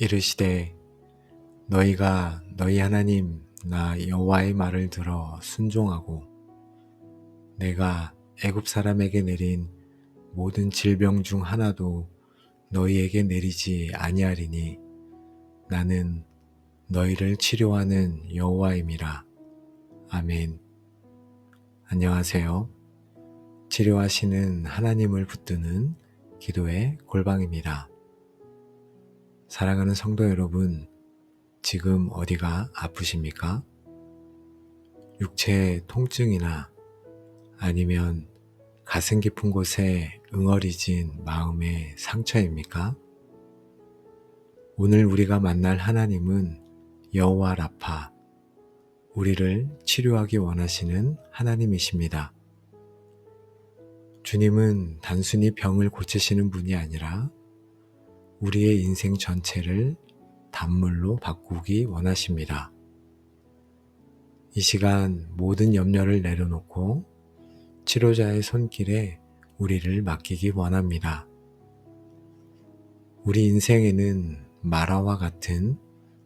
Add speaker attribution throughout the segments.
Speaker 1: 이르시되 너희가 너희 하나님 나 여호와의 말을 들어 순종하고 내가 애굽 사람에게 내린 모든 질병 중 하나도 너희에게 내리지 아니하리니 나는 너희를 치료하는 여호와임이라. 아멘. 안녕하세요. 치료하시는 하나님을 붙드는 기도의 골방입니다. 사랑하는 성도 여러분, 지금 어디가 아프십니까? 육체의 통증이나 아니면 가슴 깊은 곳에 응어리진 마음의 상처입니까? 오늘 우리가 만날 하나님은 여호와 라파, 우리를 치료하기 원하시는 하나님이십니다. 주님은 단순히 병을 고치시는 분이 아니라 우리의 인생 전체를 단물로 바꾸기 원하십니다. 이 시간 모든 염려를 내려놓고 치료자의 손길에 우리를 맡기기 원합니다. 우리 인생에는 마라와 같은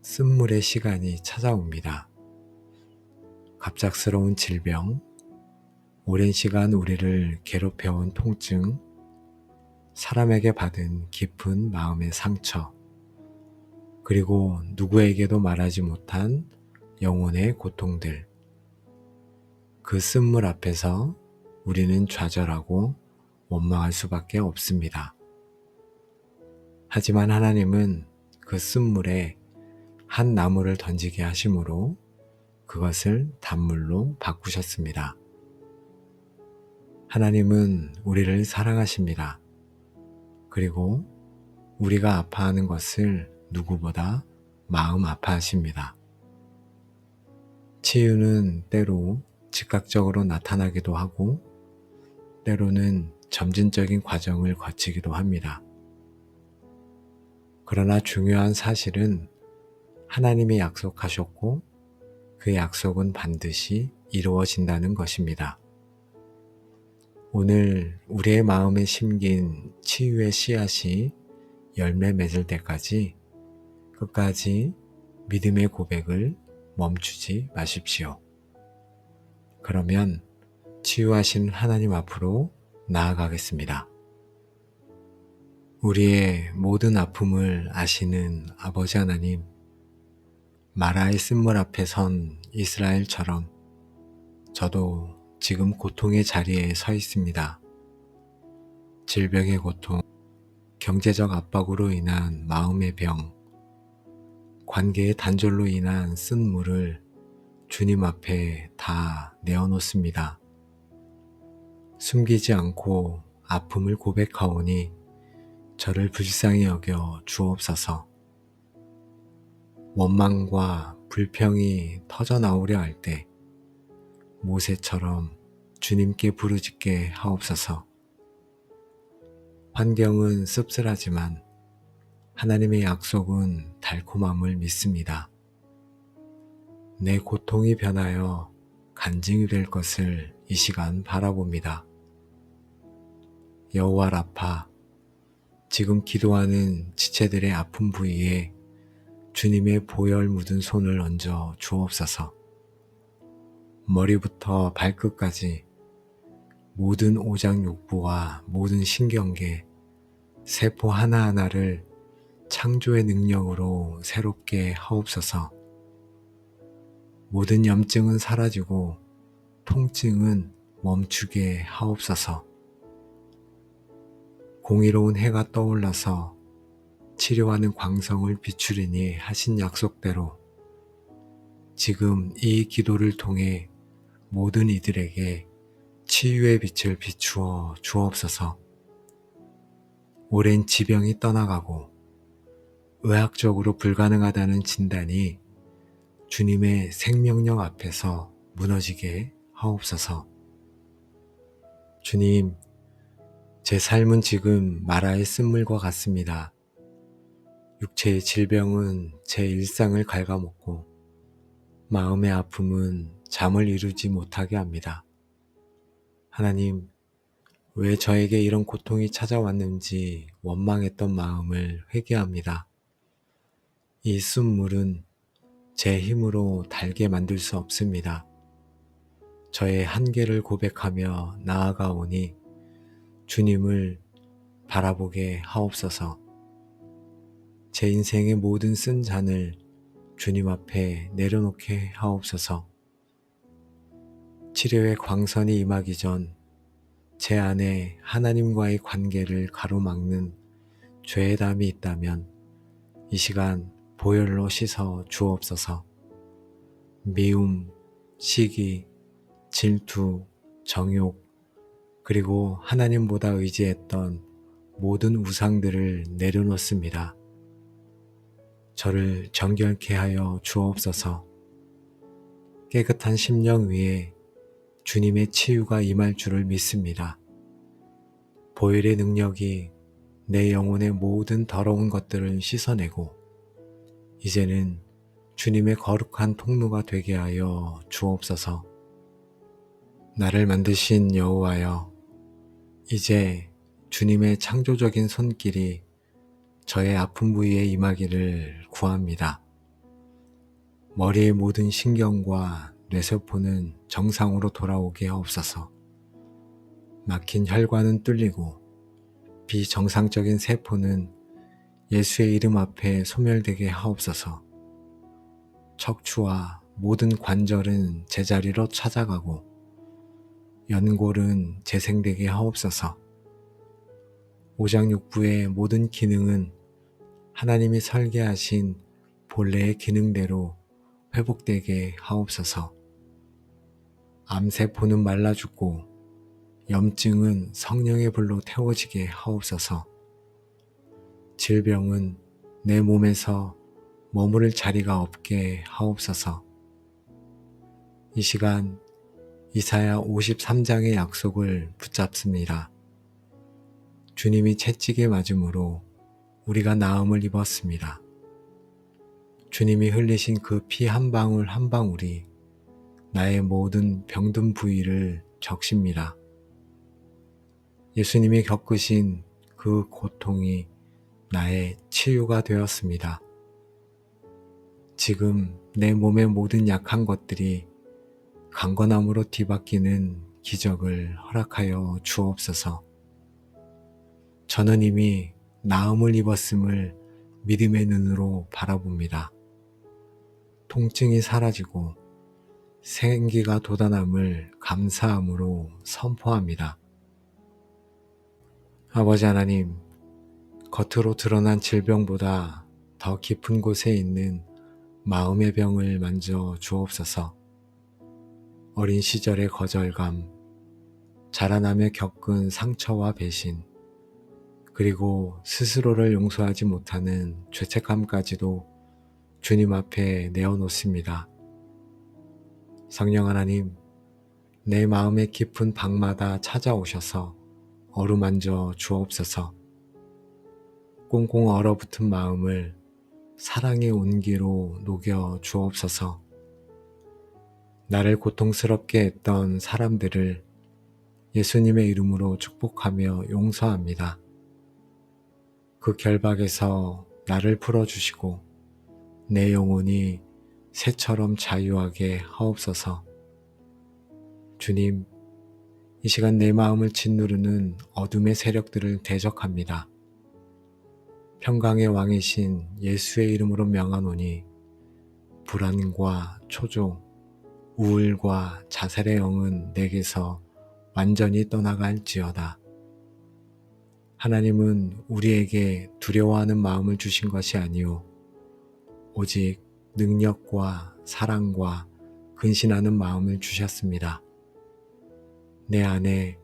Speaker 1: 쓴물의 시간이 찾아옵니다. 갑작스러운 질병, 오랜 시간 우리를 괴롭혀온 통증, 사람에게 받은 깊은 마음의 상처, 그리고 누구에게도 말하지 못한 영혼의 고통들. 그 쓴물 앞에서 우리는 좌절하고 원망할 수밖에 없습니다. 하지만 하나님은 그 쓴물에 한 나무를 던지게 하심으로 그것을 단물로 바꾸셨습니다. 하나님은 우리를 사랑하십니다. 그리고 우리가 아파하는 것을 누구보다 마음 아파하십니다. 치유는 때로 즉각적으로 나타나기도 하고 때로는 점진적인 과정을 거치기도 합니다. 그러나 중요한 사실은 하나님이 약속하셨고 그 약속은 반드시 이루어진다는 것입니다. 오늘 우리의 마음에 심긴 치유의 씨앗이 열매 맺을 때까지 끝까지 믿음의 고백을 멈추지 마십시오. 그러면 치유하시는 하나님 앞으로 나아가겠습니다. 우리의 모든 아픔을 아시는 아버지 하나님, 마라의 쓴물 앞에 선 이스라엘처럼 저도 지금 고통의 자리에 서 있습니다. 질병의 고통, 경제적 압박으로 인한 마음의 병, 관계의 단절로 인한 쓴물을 주님 앞에 다 내어놓습니다. 숨기지 않고 아픔을 고백하오니 저를 불쌍히 여겨 주옵소서. 원망과 불평이 터져나오려 할 때 모세처럼 주님께 부르짖게 하옵소서. 환경은 씁쓸하지만 하나님의 약속은 달콤함을 믿습니다. 내 고통이 변하여 간증이 될 것을 이 시간 바라봅니다. 여호와 라파, 지금 기도하는 지체들의 아픈 부위에 주님의 보혈 묻은 손을 얹어 주옵소서. 머리부터 발끝까지 모든 오장육부와 모든 신경계, 세포 하나하나를 창조의 능력으로 새롭게 하옵소서. 모든 염증은 사라지고 통증은 멈추게 하옵소서. 공의로운 해가 떠올라서 치료하는 광성을 비추리니 하신 약속대로 지금 이 기도를 통해 모든 이들에게 치유의 빛을 비추어 주옵소서. 오랜 지병이 떠나가고 의학적으로 불가능하다는 진단이 주님의 생명력 앞에서 무너지게 하옵소서. 주님, 제 삶은 지금 마라의 쓴물과 같습니다. 육체의 질병은 제 일상을 갉아먹고 마음의 아픔은 잠을 이루지 못하게 합니다. 하나님, 왜 저에게 이런 고통이 찾아왔는지 원망했던 마음을 회개합니다. 이 순물은 제 힘으로 달게 만들 수 없습니다. 저의 한계를 고백하며 나아가오니 주님을 바라보게 하옵소서. 제 인생의 모든 쓴 잔을 주님 앞에 내려놓게 하옵소서. 치료의 광선이 임하기 전 제 안에 하나님과의 관계를 가로막는 죄의 담이 있다면 이 시간 보혈로 씻어 주옵소서. 미움, 시기, 질투, 정욕, 그리고 하나님보다 의지했던 모든 우상들을 내려놓습니다. 저를 정결케 하여 주옵소서. 깨끗한 심령 위에 주님의 치유가 임할 줄을 믿습니다. 보혈의 능력이 내 영혼의 모든 더러운 것들을 씻어내고 이제는 주님의 거룩한 통로가 되게 하여 주옵소서. 나를 만드신 여호와여, 이제 주님의 창조적인 손길이 저의 아픈 부위에 임하기를 구합니다. 머리의 모든 신경과 뇌세포는 정상으로 돌아오게 하옵소서. 막힌 혈관은 뚫리고 비정상적인 세포는 예수의 이름 앞에 소멸되게 하옵소서. 척추와 모든 관절은 제자리로 찾아가고 연골은 재생되게 하옵소서. 오장육부의 모든 기능은 하나님이 설계하신 본래의 기능대로 회복되게 하옵소서. 암세포는 말라 죽고 염증은 성령의 불로 태워지게 하옵소서. 질병은 내 몸에서 머무를 자리가 없게 하옵소서. 이 시간 이사야 53장의 약속을 붙잡습니다. 주님이 채찍에 맞음으로 우리가 나음을 입었습니다. 주님이 흘리신 그 피 한 방울 한 방울이 나의 모든 병든 부위를 적십니다. 예수님이 겪으신 그 고통이 나의 치유가 되었습니다. 지금 내 몸의 모든 약한 것들이 강건함으로 뒤바뀌는 기적을 허락하여 주옵소서. 저는 이미 나음을 입었음을 믿음의 눈으로 바라봅니다. 통증이 사라지고 생기가 돋아남을 감사함으로 선포합니다. 아버지 하나님, 겉으로 드러난 질병보다 더 깊은 곳에 있는 마음의 병을 만져 주옵소서. 어린 시절의 거절감, 자라나며 겪은 상처와 배신, 그리고 스스로를 용서하지 못하는 죄책감까지도 주님 앞에 내어놓습니다. 성령 하나님, 내 마음의 깊은 방마다 찾아오셔서 어루만져 주옵소서. 꽁꽁 얼어붙은 마음을 사랑의 온기로 녹여 주옵소서. 나를 고통스럽게 했던 사람들을 예수님의 이름으로 축복하며 용서합니다. 그 결박에서 나를 풀어주시고 내 영혼이 새처럼 자유하게 하옵소서. 주님, 이 시간 내 마음을 짓누르는 어둠의 세력들을 대적합니다. 평강의 왕이신 예수의 이름으로 명하노니 불안과 초조, 우울과 자살의 영은 내게서 완전히 떠나갈지어다. 하나님은 우리에게 두려워하는 마음을 주신 것이 아니오 오직 능력과 사랑과 근신하는 마음을 주셨습니다. 내 안에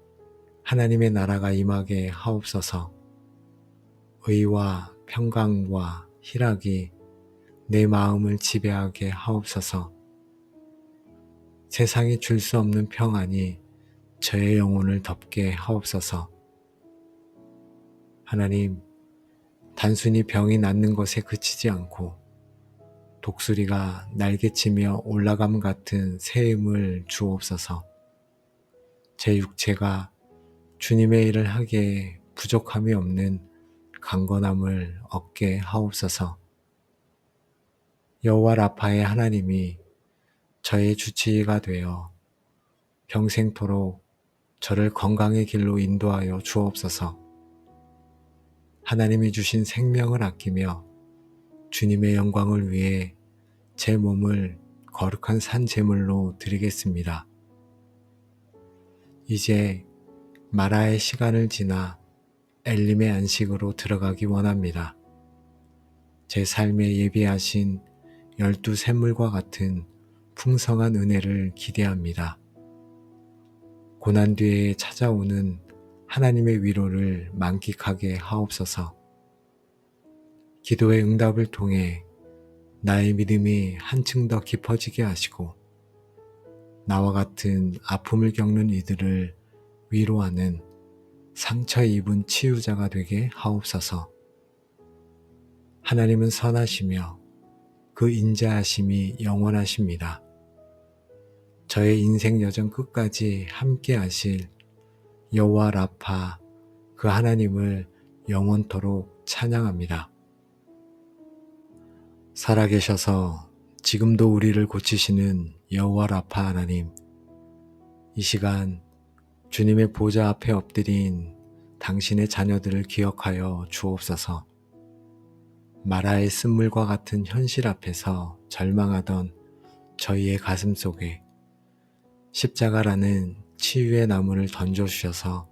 Speaker 1: 하나님의 나라가 임하게 하옵소서. 의와 평강과 희락이 내 마음을 지배하게 하옵소서. 세상이 줄 수 없는 평안이 저의 영혼을 덮게 하옵소서. 하나님, 단순히 병이 낫는 것에 그치지 않고 독수리가 날개치며 올라감 같은 새 힘을 주옵소서. 제 육체가 주님의 일을 하기에 부족함이 없는 강건함을 얻게 하옵소서. 여호와 라파의 하나님이 저의 주치의가 되어 평생토록 저를 건강의 길로 인도하여 주옵소서. 하나님이 주신 생명을 아끼며 주님의 영광을 위해 제 몸을 거룩한 산 제물로 드리겠습니다. 이제 마라의 시간을 지나 엘림의 안식으로 들어가기 원합니다. 제 삶에 예비하신 12 샘물과 같은 풍성한 은혜를 기대합니다. 고난 뒤에 찾아오는 하나님의 위로를 만끽하게 하옵소서. 기도의 응답을 통해 나의 믿음이 한층 더 깊어지게 하시고 나와 같은 아픔을 겪는 이들을 위로하는 상처 입은 치유자가 되게 하옵소서. 하나님은 선하시며 그 인자하심이 영원하십니다. 저의 인생 여정 끝까지 함께 하실 여호와 라파 그 하나님을 영원토록 찬양합니다. 살아계셔서 지금도 우리를 고치시는 여호와 라파 하나님, 이 시간 주님의 보좌 앞에 엎드린 당신의 자녀들을 기억하여 주옵소서. 마라의 쓴물과 같은 현실 앞에서 절망하던 저희의 가슴 속에 십자가라는 치유의 나무를 던져주셔서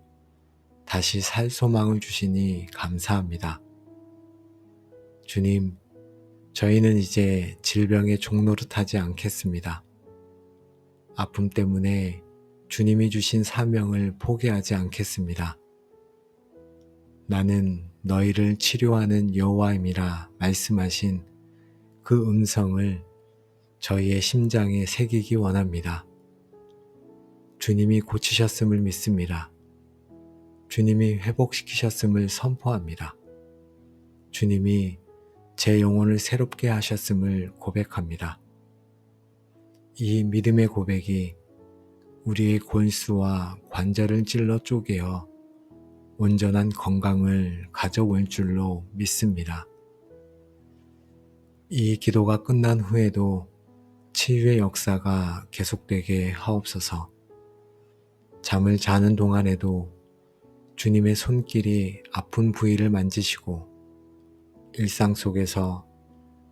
Speaker 1: 다시 살 소망을 주시니 감사합니다. 주님, 저희는 이제 질병의 종노릇하지 않겠습니다. 아픔 때문에 주님이 주신 사명을 포기하지 않겠습니다. 나는 너희를 치료하는 여호와임이라 말씀하신 그 음성을 저희의 심장에 새기기 원합니다. 주님이 고치셨음을 믿습니다. 주님이 회복시키셨음을 선포합니다. 주님이 제 영혼을 새롭게 하셨음을 고백합니다. 이 믿음의 고백이 우리의 골수와 관절을 찔러 쪼개어 온전한 건강을 가져올 줄로 믿습니다. 이 기도가 끝난 후에도 치유의 역사가 계속되게 하옵소서. 잠을 자는 동안에도 주님의 손길이 아픈 부위를 만지시고 일상 속에서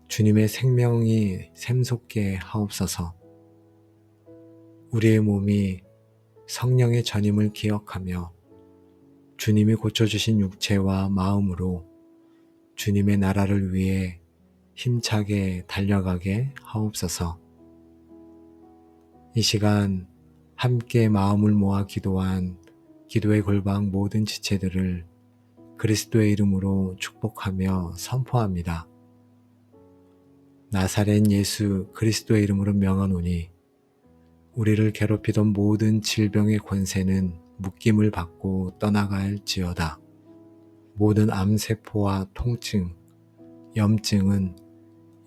Speaker 1: 주님의 생명이 샘솟게 하옵소서. 우리의 몸이 성령의 전임을 기억하며 주님이 고쳐주신 육체와 마음으로 주님의 나라를 위해 힘차게 달려가게 하옵소서. 이 시간 함께 마음을 모아 기도한 기도의 골방 모든 지체들을 그리스도의 이름으로 축복하며 선포합니다. 나사렛 예수 그리스도의 이름으로 명하노니 우리를 괴롭히던 모든 질병의 권세는 묶임을 받고 떠나갈지어다. 모든 암세포와 통증, 염증은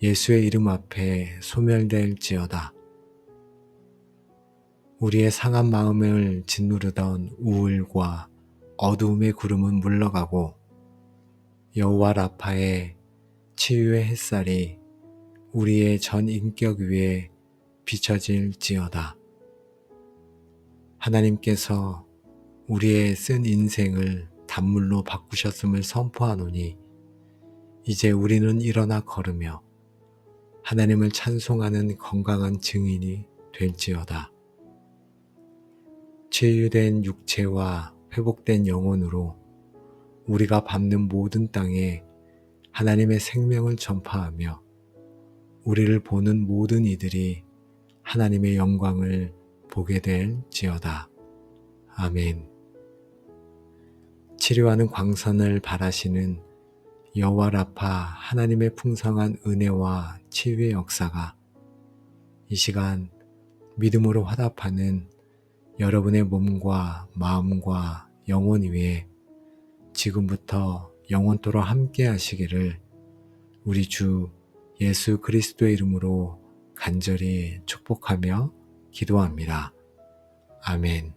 Speaker 1: 예수의 이름 앞에 소멸될지어다. 우리의 상한 마음을 짓누르던 우울과 어두움의 구름은 물러가고 여호와 라파의 치유의 햇살이 우리의 전 인격 위에 비춰질지어다. 하나님께서 우리의 쓴 인생을 단물로 바꾸셨음을 선포하노니 이제 우리는 일어나 걸으며 하나님을 찬송하는 건강한 증인이 될지어다. 치유된 육체와 회복된 영혼으로 우리가 밟는 모든 땅에 하나님의 생명을 전파하며 우리를 보는 모든 이들이 하나님의 영광을 보게 될지어다. 아멘. 치료하는 광선을 바라시는 여호와 라파 하나님의 풍성한 은혜와 치유의 역사가 이 시간 믿음으로 화답하는 여러분의 몸과 마음과 영혼 위에 지금부터 영원토록 함께 하시기를 우리 주 예수 그리스도의 이름으로 간절히 축복하며 기도합니다. 아멘.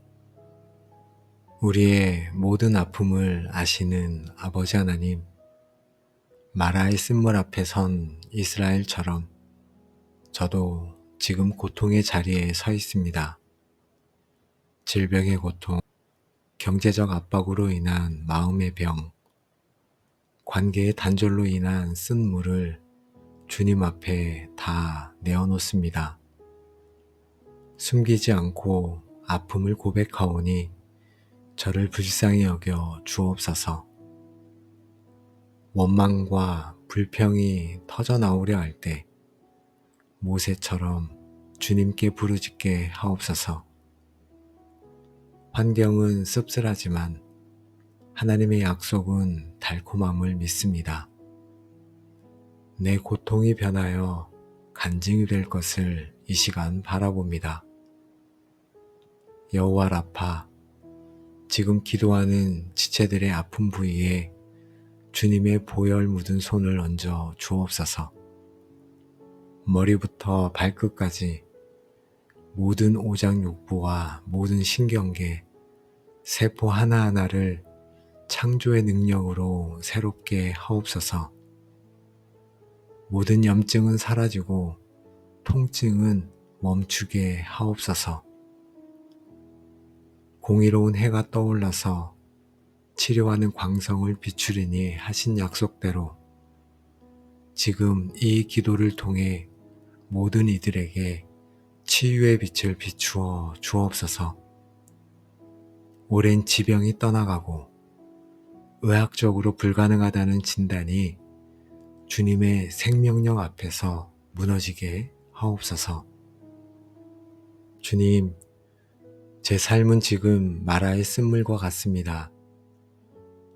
Speaker 1: 우리의 모든 아픔을 아시는 아버지 하나님, 마라의 쓴물 앞에 선 이스라엘처럼 저도 지금 고통의 자리에 서 있습니다. 질병의 고통, 경제적 압박으로 인한 마음의 병, 관계의 단절로 인한 쓴물을 주님 앞에 다 내어놓습니다. 숨기지 않고 아픔을 고백하오니 저를 불쌍히 여겨 주옵소서. 원망과 불평이 터져나오려 할 때 모세처럼 주님께 부르짖게 하옵소서. 환경은 씁쓸하지만 하나님의 약속은 달콤함을 믿습니다. 내 고통이 변하여 간증이 될 것을 이 시간 바라봅니다. 여호와 라파, 지금 기도하는 지체들의 아픈 부위에 주님의 보혈 묻은 손을 얹어 주옵소서. 머리부터 발끝까지 모든 오장육부와 모든 신경계, 세포 하나하나를 창조의 능력으로 새롭게 하옵소서. 모든 염증은 사라지고 통증은 멈추게 하옵소서. 공의로운 해가 떠올라서 치료하는 광성을 비추리니 하신 약속대로 지금 이 기도를 통해 모든 이들에게 치유의 빛을 비추어 주옵소서. 오랜 지병이 떠나가고 의학적으로 불가능하다는 진단이 주님의 생명력 앞에서 무너지게 하옵소서. 주님, 제 삶은 지금 마라의 쓴물과 같습니다.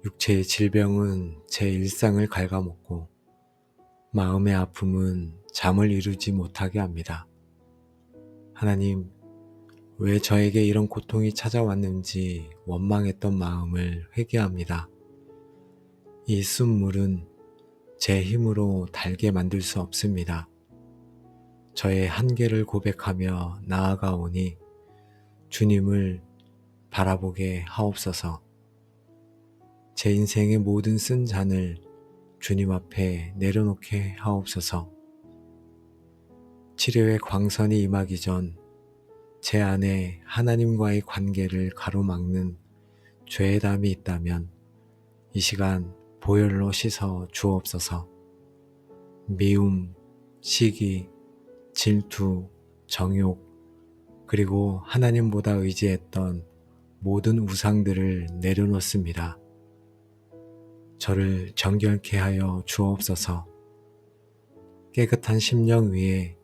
Speaker 1: 육체의 질병은 제 일상을 갉아먹고 마음의 아픔은 잠을 이루지 못하게 합니다. 하나님, 왜 저에게 이런 고통이 찾아왔는지 원망했던 마음을 회개합니다. 이 쓴물은 제 힘으로 달게 만들 수 없습니다. 저의 한계를 고백하며 나아가오니 주님을 바라보게 하옵소서. 제 인생의 모든 쓴 잔을 주님 앞에 내려놓게 하옵소서. 치료의 광선이 임하기 전 제 안에 하나님과의 관계를 가로막는 죄의 담이 있다면 이 시간 보혈로 씻어 주옵소서. 미움, 시기, 질투, 정욕, 그리고 하나님보다 의지했던 모든 우상들을 내려놓습니다. 저를 정결케 하여 주옵소서. 깨끗한 심령 위에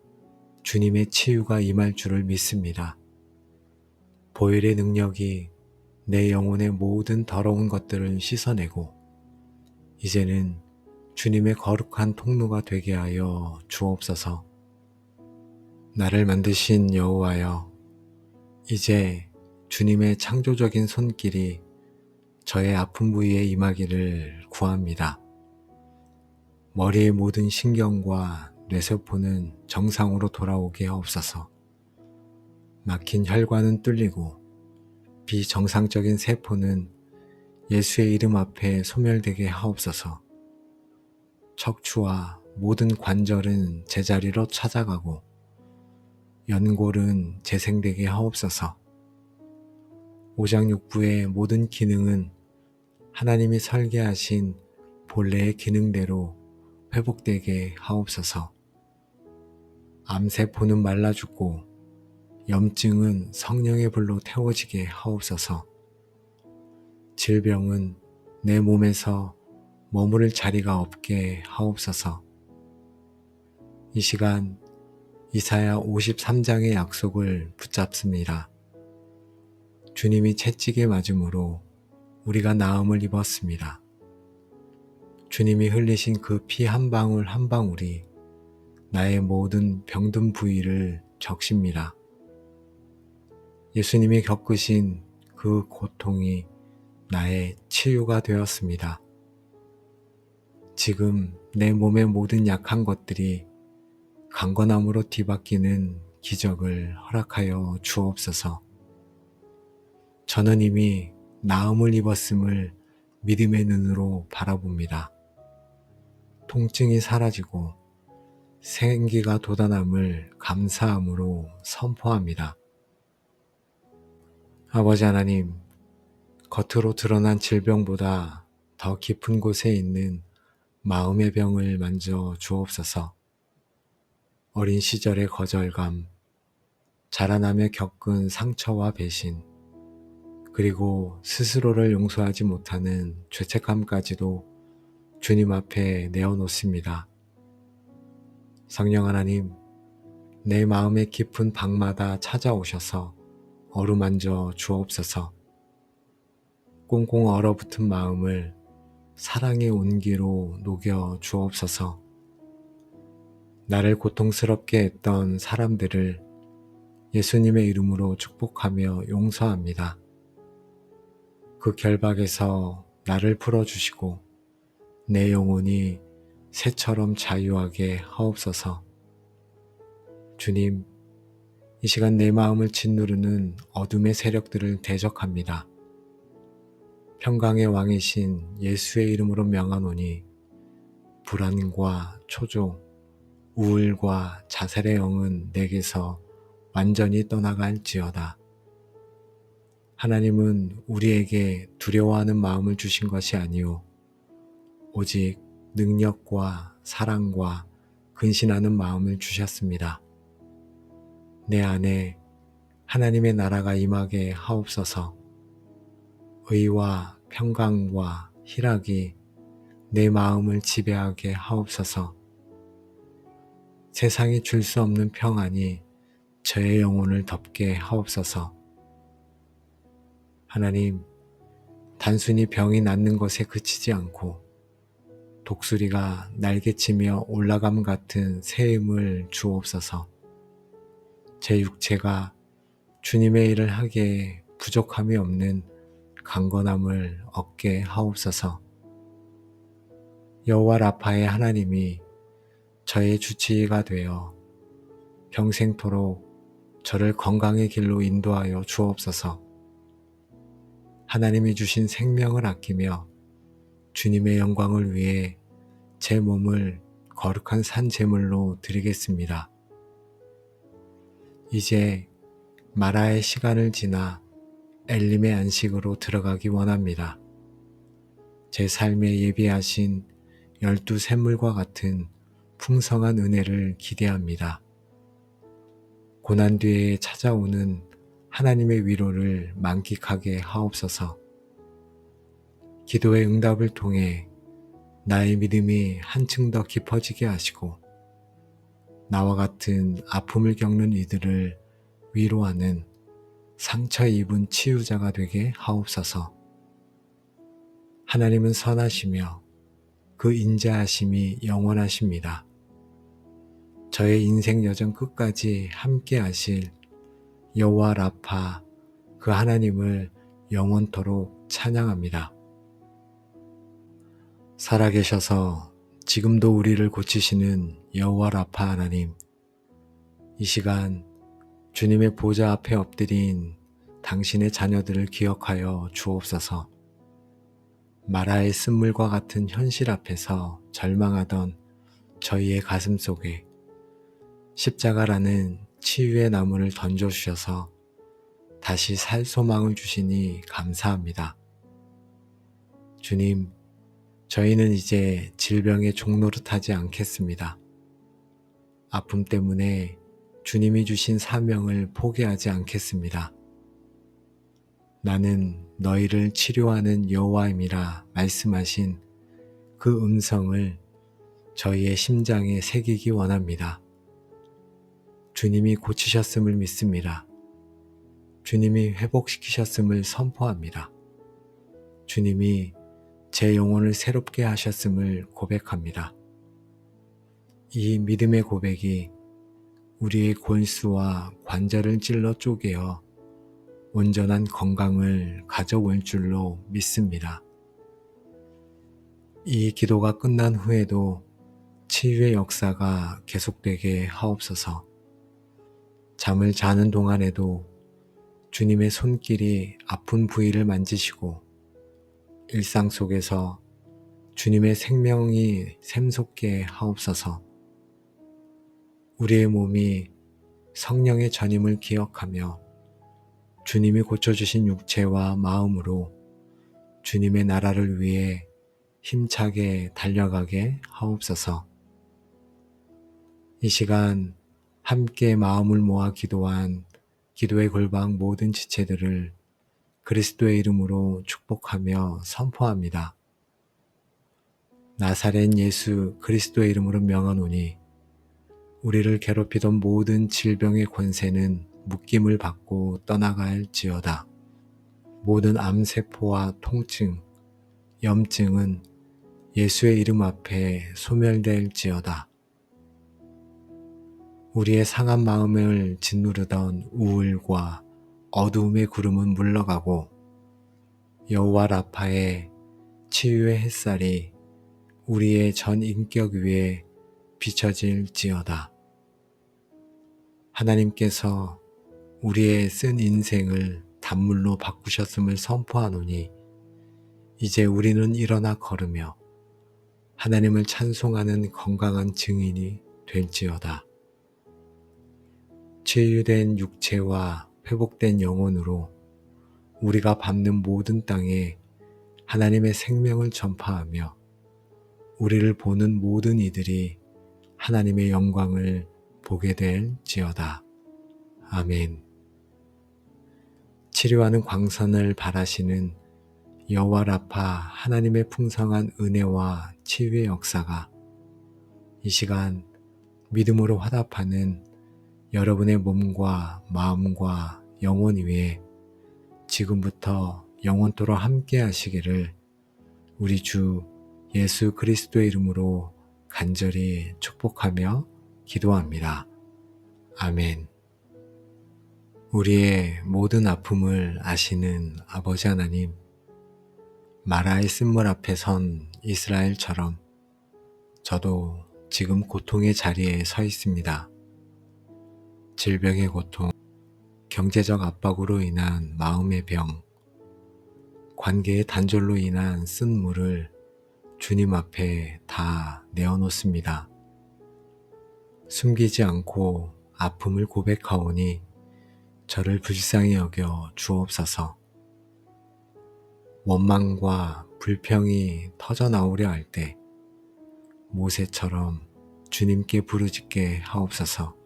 Speaker 1: 주님의 치유가 임할 줄을 믿습니다. 보혈의 능력이 내 영혼의 모든 더러운 것들을 씻어내고 이제는 주님의 거룩한 통로가 되게 하여 주옵소서. 나를 만드신 여호와여, 이제 주님의 창조적인 손길이 저의 아픈 부위에 임하기를 구합니다. 머리의 모든 신경과 뇌세포는 정상으로 돌아오게 하옵소서. 막힌 혈관은 뚫리고 비정상적인 세포는 예수의 이름 앞에 소멸되게 하옵소서. 척추와 모든 관절은 제자리로 찾아가고 연골은 재생되게 하옵소서. 오장육부의 모든 기능은 하나님이 설계하신 본래의 기능대로 회복되게 하옵소서. 암세포는 말라 죽고 염증은 성령의 불로 태워지게 하옵소서. 질병은 내 몸에서 머무를 자리가 없게 하옵소서. 이 시간 이사야 53장의 약속을 붙잡습니다. 주님이 채찍에 맞음으로 우리가 나음을 입었습니다. 주님이 흘리신 그 피 한 방울 한 방울이 나의 모든 병든 부위를 적십니다. 예수님이 겪으신 그 고통이 나의 치유가 되었습니다. 지금 내 몸의 모든 약한 것들이 강건함으로 뒤바뀌는 기적을 허락하여 주옵소서. 저는 이미 나음을 입었음을 믿음의 눈으로 바라봅니다. 통증이 사라지고 생기가 돋아남을 감사함으로 선포합니다. 아버지 하나님, 겉으로 드러난 질병보다 더 깊은 곳에 있는 마음의 병을 만져 주옵소서. 어린 시절의 거절감, 자라나며 겪은 상처와 배신, 그리고 스스로를 용서하지 못하는 죄책감까지도 주님 앞에 내어놓습니다. 성령 하나님, 내 마음의 깊은 방마다 찾아오셔서 어루만져 주옵소서. 꽁꽁 얼어붙은 마음을 사랑의 온기로 녹여 주옵소서. 나를 고통스럽게 했던 사람들을 예수님의 이름으로 축복하며 용서합니다. 그 결박에서 나를 풀어주시고 내 영혼이 새처럼 자유하게 하옵소서. 주님, 이 시간 내 마음을 짓누르는 어둠의 세력들을 대적합니다. 평강의 왕이신 예수의 이름으로 명하노니 불안과 초조, 우울과 자살의 영은 내게서 완전히 떠나갈지어다. 하나님은 우리에게 두려워하는 마음을 주신 것이 아니오 오직 능력과 사랑과 근신하는 마음을 주셨습니다. 내 안에 하나님의 나라가 임하게 하옵소서. 의와 평강과 희락이 내 마음을 지배하게 하옵소서. 세상이 줄 수 없는 평안이 저의 영혼을 덮게 하옵소서. 하나님, 단순히 병이 낫는 것에 그치지 않고 독수리가 날개치며 올라감 같은 새 힘을 주옵소서. 제 육체가 주님의 일을 하기에 부족함이 없는 강건함을 얻게 하옵소서. 여호와 라파의 하나님이 저의 주치의가 되어 평생토록 저를 건강의 길로 인도하여 주옵소서. 하나님이 주신 생명을 아끼며 주님의 영광을 위해 제 몸을 거룩한 산 제물로 드리겠습니다. 이제 마라의 시간을 지나 엘림의 안식으로 들어가기 원합니다. 제 삶에 예비하신 12 샘물과 같은 풍성한 은혜를 기대합니다. 고난 뒤에 찾아오는 하나님의 위로를 만끽하게 하옵소서. 기도의 응답을 통해 나의 믿음이 한층 더 깊어지게 하시고 나와 같은 아픔을 겪는 이들을 위로하는 상처 입은 치유자가 되게 하옵소서. 하나님은 선하시며 그 인자하심이 영원하십니다. 저의 인생 여정 끝까지 함께 하실 여호와 라파 그 하나님을 영원토록 찬양합니다. 살아계셔서 지금도 우리를 고치시는 여호와 라파 하나님, 이 시간 주님의 보좌 앞에 엎드린 당신의 자녀들을 기억하여 주옵소서. 마라의 쓴물과 같은 현실 앞에서 절망하던 저희의 가슴 속에 십자가라는 치유의 나무를 던져주셔서 다시 살 소망을 주시니 감사합니다. 주님, 저희는 이제 질병의 종노릇하지 않겠습니다. 아픔 때문에 주님이 주신 사명을 포기하지 않겠습니다. 나는 너희를 치료하는 여호와임이라 말씀하신 그 음성을 저희의 심장에 새기기 원합니다. 주님이 고치셨음을 믿습니다. 주님이 회복시키셨음을 선포합니다. 주님이 제 영혼을 새롭게 하셨음을 고백합니다. 이 믿음의 고백이 우리의 골수와 관절을 찔러 쪼개어 온전한 건강을 가져올 줄로 믿습니다. 이 기도가 끝난 후에도 치유의 역사가 계속되게 하옵소서. 잠을 자는 동안에도 주님의 손길이 아픈 부위를 만지시고 일상 속에서 주님의 생명이 샘솟게 하옵소서. 우리의 몸이 성령의 전임을 기억하며 주님이 고쳐주신 육체와 마음으로 주님의 나라를 위해 힘차게 달려가게 하옵소서. 이 시간 함께 마음을 모아 기도한 기도의 골방 모든 지체들을 그리스도의 이름으로 축복하며 선포합니다. 나사렛 예수 그리스도의 이름으로 명하노니 우리를 괴롭히던 모든 질병의 권세는 묶임을 받고 떠나갈지어다. 모든 암세포와 통증, 염증은 예수의 이름 앞에 소멸될지어다. 우리의 상한 마음을 짓누르던 우울과 어두움의 구름은 물러가고 여호와 라파의 치유의 햇살이 우리의 전 인격 위에 비춰질지어다. 하나님께서 우리의 쓴 인생을 단물로 바꾸셨음을 선포하노니 이제 우리는 일어나 걸으며 하나님을 찬송하는 건강한 증인이 될지어다. 치유된 육체와 회복된 영혼으로 우리가 밟는 모든 땅에 하나님의 생명을 전파하며 우리를 보는 모든 이들이 하나님의 영광을 보게 될지어다. 아멘. 치료하는 광선을 바라시는 여호와 라파 하나님의 풍성한 은혜와 치유의 역사가 이 시간 믿음으로 화답하는 여러분의 몸과 마음과 영혼 위에 지금부터 영원토록 함께 하시기를 우리 주 예수 그리스도의 이름으로 간절히 축복하며 기도합니다. 아멘. 우리의 모든 아픔을 아시는 아버지 하나님, 마라의 쓴물 앞에 선 이스라엘처럼 저도 지금 고통의 자리에 서 있습니다. 질병의 고통, 경제적 압박으로 인한 마음의 병, 관계의 단절로 인한 쓴물을 주님 앞에 다 내어놓습니다. 숨기지 않고 아픔을 고백하오니 저를 불쌍히 여겨 주옵소서. 원망과 불평이 터져나오려 할 때 모세처럼 주님께 부르짖게 하옵소서.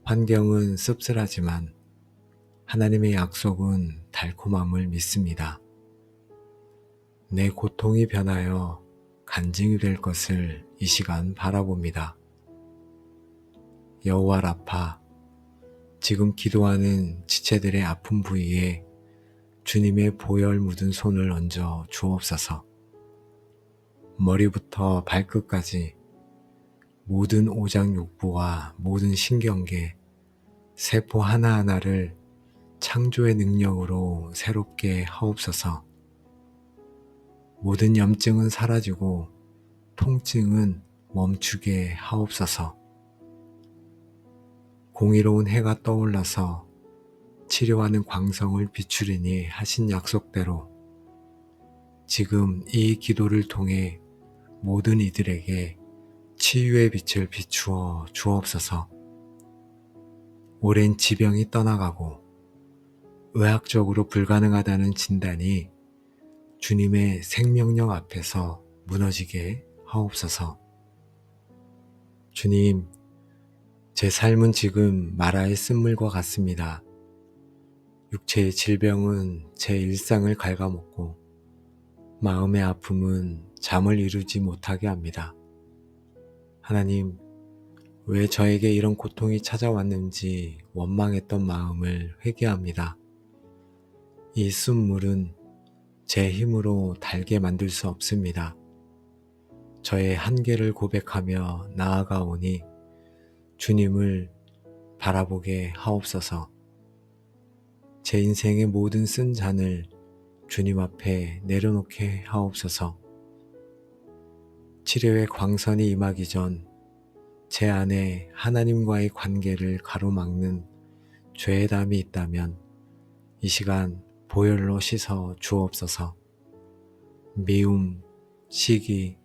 Speaker 1: 환경은 씁쓸하지만 하나님의 약속은 달콤함을 믿습니다. 내 고통이 변하여 간증이 될 것을 이 시간 바라봅니다. 여호와 라파, 지금 기도하는 지체들의 아픈 부위에 주님의 보혈 묻은 손을 얹어 주옵소서. 머리부터 발끝까지 모든 오장육부와 모든 신경계, 세포 하나하나를 창조의 능력으로 새롭게 하옵소서. 모든 염증은 사라지고 통증은 멈추게 하옵소서. 공의로운 해가 떠올라서 치료하는 광성을 비추리니 하신 약속대로 지금 이 기도를 통해 모든 이들에게 치유의 빛을 비추어 주옵소서. 오랜 지병이 떠나가고 의학적으로 불가능하다는 진단이 주님의 생명력 앞에서 무너지게 하옵소서. 주님, 제 삶은 지금 마라의 쓴물과 같습니다. 육체의 질병은 제 일상을 갉아먹고 마음의 아픔은 잠을 이루지 못하게 합니다. 하나님, 왜 저에게 이런 고통이 찾아왔는지 원망했던 마음을 회개합니다. 이 쓴물은 제 힘으로 달게 만들 수 없습니다. 저의 한계를 고백하며 나아가오니 주님을 바라보게 하옵소서. 제 인생의 모든 쓴 잔을 주님 앞에 내려놓게 하옵소서. 치료의 광선이 임하기 전 제 안에 하나님과의 관계를 가로막는 죄의 담이 있다면 이 시간 보혈로 씻어 주옵소서. 미움, 시기,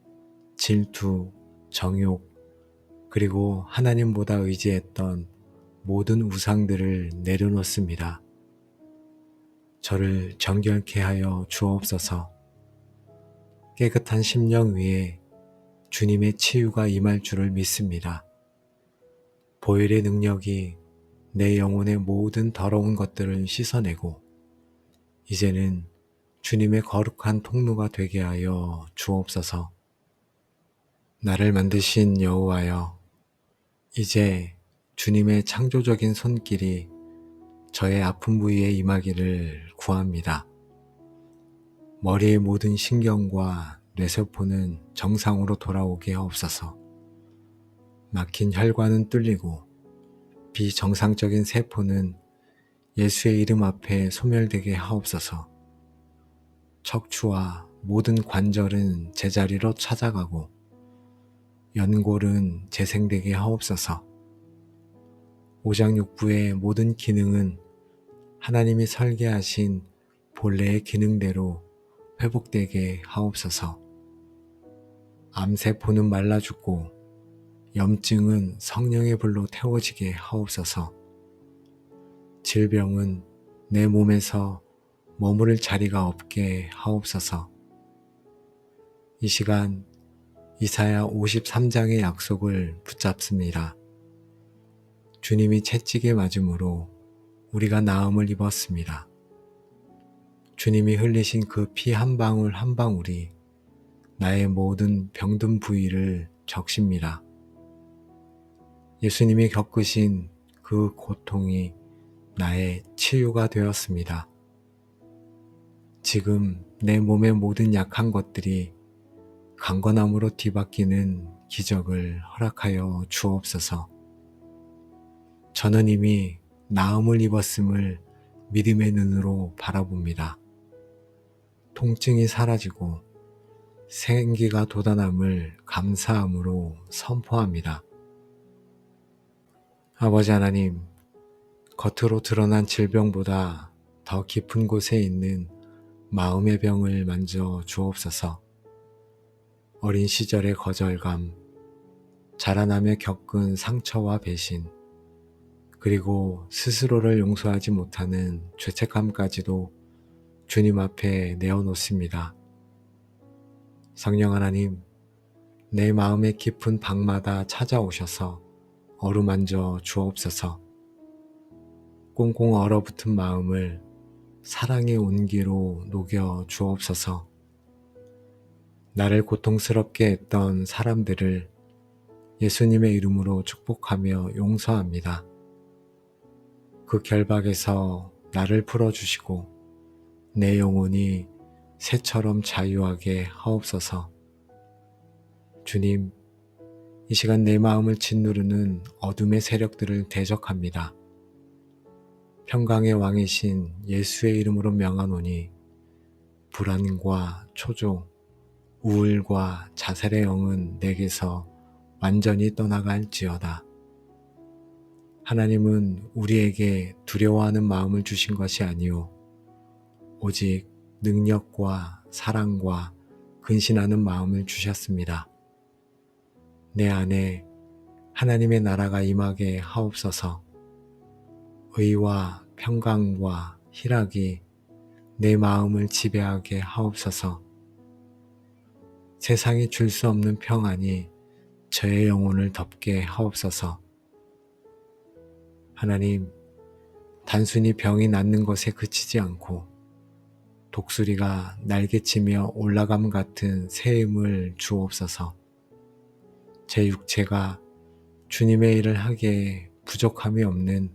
Speaker 1: 질투, 정욕, 그리고 하나님보다 의지했던 모든 우상들을 내려놓습니다. 저를 정결케 하여 주옵소서. 깨끗한 심령 위에 주님의 치유가 임할 줄을 믿습니다. 보혈의 능력이 내 영혼의 모든 더러운 것들을 씻어내고 이제는 주님의 거룩한 통로가 되게 하여 주옵소서. 나를 만드신 여호와여, 이제 주님의 창조적인 손길이 저의 아픈 부위에 임하기를 구합니다. 머리의 모든 신경과 뇌세포는 정상으로 돌아오게 하옵소서. 막힌 혈관은 뚫리고 비정상적인 세포는 예수의 이름 앞에 소멸되게 하옵소서. 척추와 모든 관절은 제자리로 찾아가고 연골은 재생되게 하옵소서. 오장육부의 모든 기능은 하나님이 설계하신 본래의 기능대로 회복되게 하옵소서. 암세포는 말라 죽고 염증은 성령의 불로 태워지게 하옵소서. 질병은 내 몸에서 머무를 자리가 없게 하옵소서. 이 시간 이사야 53장의 약속을 붙잡습니다. 주님이 채찍에 맞음으로 우리가 나음을 입었습니다. 주님이 흘리신 그 피 한 방울 한 방울이 나의 모든 병든 부위를 적십니다. 예수님이 겪으신 그 고통이 나의 치유가 되었습니다. 지금 내 몸의 모든 약한 것들이 강건함으로 뒤바뀌는 기적을 허락하여 주옵소서. 저는 이미 나음을 입었음을 믿음의 눈으로 바라봅니다. 통증이 사라지고 생기가 돋아남을 감사함으로 선포합니다. 아버지 하나님, 겉으로 드러난 질병보다 더 깊은 곳에 있는 마음의 병을 만져 주옵소서. 어린 시절의 거절감, 자라나며 겪은 상처와 배신, 그리고 스스로를 용서하지 못하는 죄책감까지도 주님 앞에 내어놓습니다. 성령 하나님, 내 마음의 깊은 방마다 찾아오셔서 어루만져 주옵소서. 꽁꽁 얼어붙은 마음을 사랑의 온기로 녹여 주옵소서. 나를 고통스럽게 했던 사람들을 예수님의 이름으로 축복하며 용서합니다. 그 결박에서 나를 풀어주시고 내 영혼이 새처럼 자유하게 하옵소서. 주님, 이 시간 내 마음을 짓누르는 어둠의 세력들을 대적합니다. 평강의 왕이신 예수의 이름으로 명하노니 불안과 초조, 우울과 자살의 영은 내게서 완전히 떠나갈지어다. 하나님은 우리에게 두려워하는 마음을 주신 것이 아니오 오직 능력과 사랑과 근신하는 마음을 주셨습니다. 내 안에 하나님의 나라가 임하게 하옵소서. 의와 평강과 희락이 내 마음을 지배하게 하옵소서. 세상이 줄 수 없는 평안이 저의 영혼을 덮게 하옵소서. 하나님, 단순히 병이 낫는 것에 그치지 않고 독수리가 날개치며 올라감 같은 새 힘을 주옵소서. 제 육체가 주님의 일을 하기에 부족함이 없는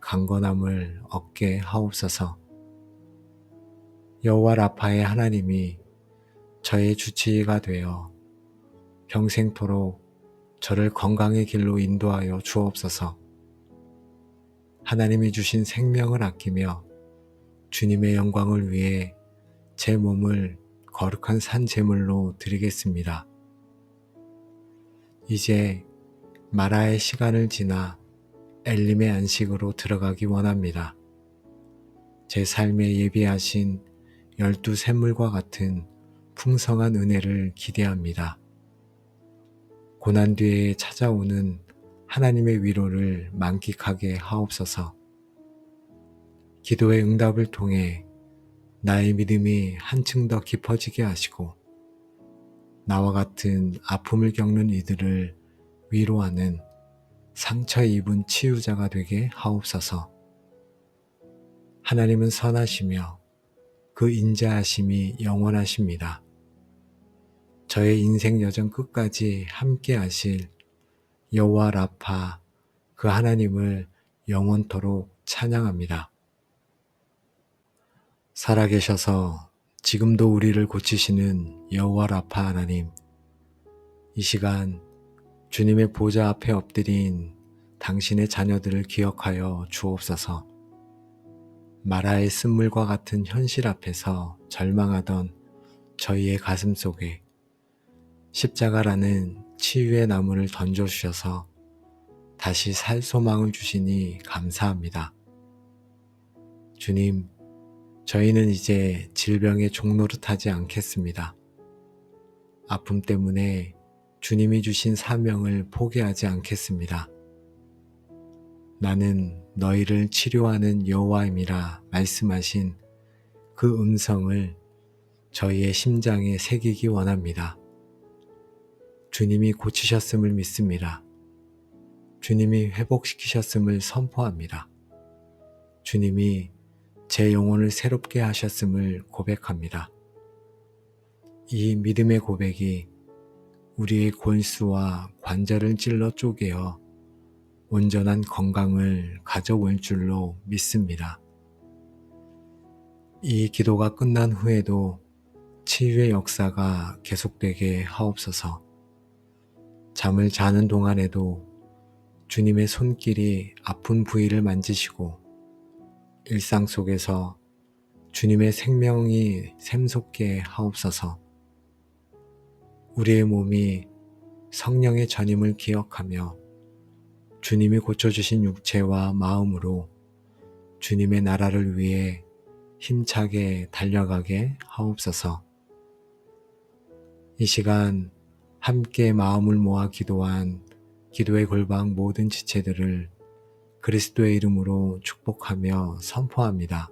Speaker 1: 강건함을 얻게 하옵소서. 여호와 라파의 하나님이 저의 주치의가 되어 평생토록 저를 건강의 길로 인도하여 주옵소서. 하나님이 주신 생명을 아끼며 주님의 영광을 위해 제 몸을 거룩한 산 제물로 드리겠습니다. 이제 마라의 시간을 지나 엘림의 안식으로 들어가기 원합니다. 제 삶에 예비하신 12 샘물과 같은 풍성한 은혜를 기대합니다. 고난 뒤에 찾아오는 하나님의 위로를 만끽하게 하옵소서. 기도의 응답을 통해 나의 믿음이 한층 더 깊어지게 하시고 나와 같은 아픔을 겪는 이들을 위로하는 상처 입은 치유자가 되게 하옵소서. 하나님은 선하시며 그 인자하심이 영원하십니다. 저의 인생 여정 끝까지 함께 하실 여호와 라파 그 하나님을 영원토록 찬양합니다. 살아계셔서 지금도 우리를 고치시는 여호와 라파 하나님, 이 시간 주님의 보좌 앞에 엎드린 당신의 자녀들을 기억하여 주옵소서. 마라의 쓴물과 같은 현실 앞에서 절망하던 저희의 가슴 속에 십자가라는 치유의 나무를 던져주셔서 다시 살 소망을 주시니 감사합니다. 주님, 저희는 이제 질병의 종노릇하지 않겠습니다. 아픔 때문에 주님이 주신 사명을 포기하지 않겠습니다. 나는 너희를 치료하는 여호와임이라 말씀하신 그 음성을 저희의 심장에 새기기 원합니다. 주님이 고치셨음을 믿습니다. 주님이 회복시키셨음을 선포합니다. 주님이 제 영혼을 새롭게 하셨음을 고백합니다. 이 믿음의 고백이 우리의 골수와 관절을 찔러 쪼개어 온전한 건강을 가져올 줄로 믿습니다. 이 기도가 끝난 후에도 치유의 역사가 계속되게 하옵소서. 잠을 자는 동안에도 주님의 손길이 아픈 부위를 만지시고 일상 속에서 주님의 생명이 샘솟게 하옵소서. 우리의 몸이 성령의 전임을 기억하며 주님이 고쳐주신 육체와 마음으로 주님의 나라를 위해 힘차게 달려가게 하옵소서. 이 시간 함께 마음을 모아 기도한 기도의 골방 모든 지체들을 그리스도의 이름으로 축복하며 선포합니다.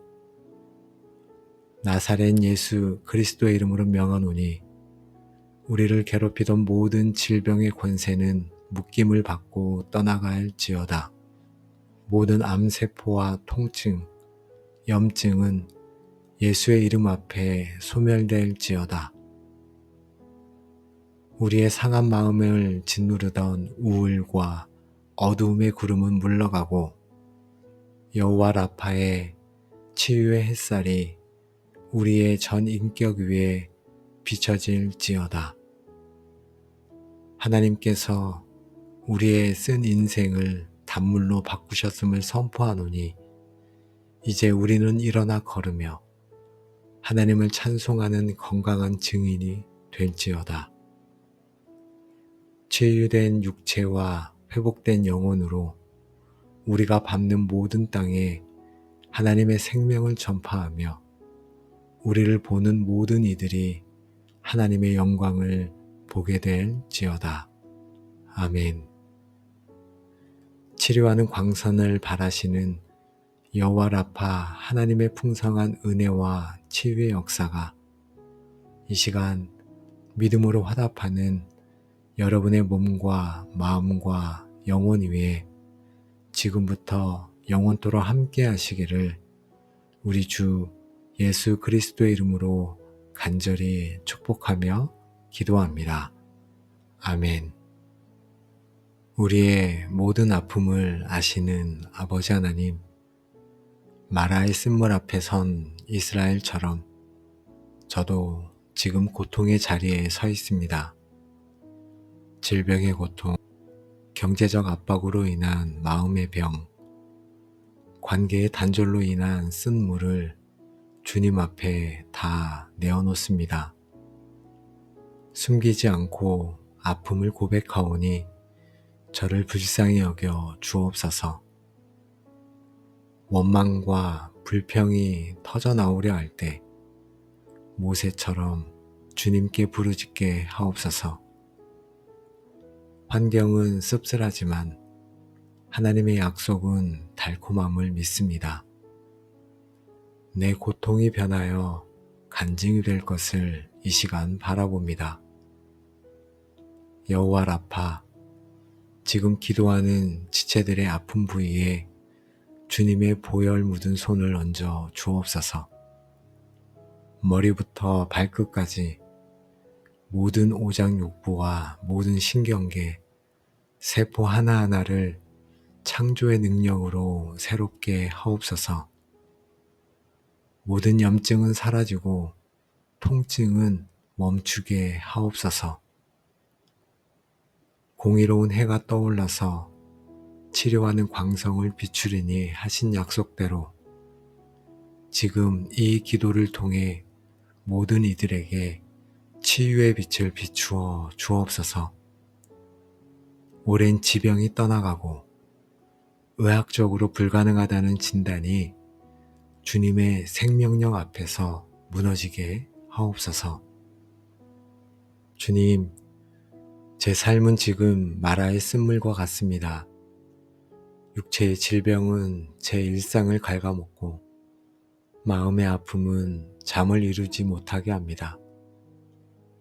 Speaker 1: 나사렛 예수 그리스도의 이름으로 명하노니 우리를 괴롭히던 모든 질병의 권세는 묶임을 받고 떠나갈지어다. 모든 암세포와 통증, 염증은 예수의 이름 앞에 소멸될지어다. 우리의 상한 마음을 짓누르던 우울과 어두움의 구름은 물러가고 여호와 라파의 치유의 햇살이 우리의 전 인격 위에 비춰질지어다. 하나님께서 우리의 쓴 인생을 단물로 바꾸셨음을 선포하노니 이제 우리는 일어나 걸으며 하나님을 찬송하는 건강한 증인이 될지어다. 치유된 육체와 회복된 영혼으로 우리가 밟는 모든 땅에 하나님의 생명을 전파하며 우리를 보는 모든 이들이 하나님의 영광을 보게 될지어다. 아멘. 치료하는 광선을 바라시는 여호와 라파 하나님의 풍성한 은혜와 치유의 역사가 이 시간 믿음으로 화답하는 여러분의 몸과 마음과 영혼 위에 지금부터 영원토록 함께 하시기를 우리 주 예수 그리스도의 이름으로 간절히 축복하며 기도합니다. 아멘. 우리의 모든 아픔을 아시는 아버지 하나님, 마라의 쓴물 앞에 선 이스라엘처럼 저도 지금 고통의 자리에 서 있습니다. 질병의 고통, 경제적 압박으로 인한 마음의 병, 관계의 단절로 인한 쓴물을 주님 앞에 다 내어놓습니다. 숨기지 않고 아픔을 고백하오니 저를 불쌍히 여겨 주옵소서. 원망과 불평이 터져나오려 할 때 모세처럼 주님께 부르짖게 하옵소서. 환경은 씁쓸하지만 하나님의 약속은 달콤함을 믿습니다. 내 고통이 변하여 간증이 될 것을 이 시간 바라봅니다. 여호와 라파, 지금 기도하는 지체들의 아픈 부위에 주님의 보혈 묻은 손을 얹어 주옵소서. 머리부터 발끝까지 모든 오장육부와 모든 신경계, 세포 하나하나를 창조의 능력으로 새롭게 하옵소서. 모든 염증은 사라지고 통증은 멈추게 하옵소서. 공의로운 해가 떠올라서 치료하는 광성을 비추리니 하신 약속대로 지금 이 기도를 통해 모든 이들에게 치유의 빛을 비추어 주옵소서. 오랜 지병이 떠나가고 의학적으로 불가능하다는 진단이 주님의 생명력 앞에서 무너지게 하옵소서. 주님, 제 삶은 지금 마라의 쓴물과 같습니다. 육체의 질병은 제 일상을 갉아먹고 마음의 아픔은 잠을 이루지 못하게 합니다.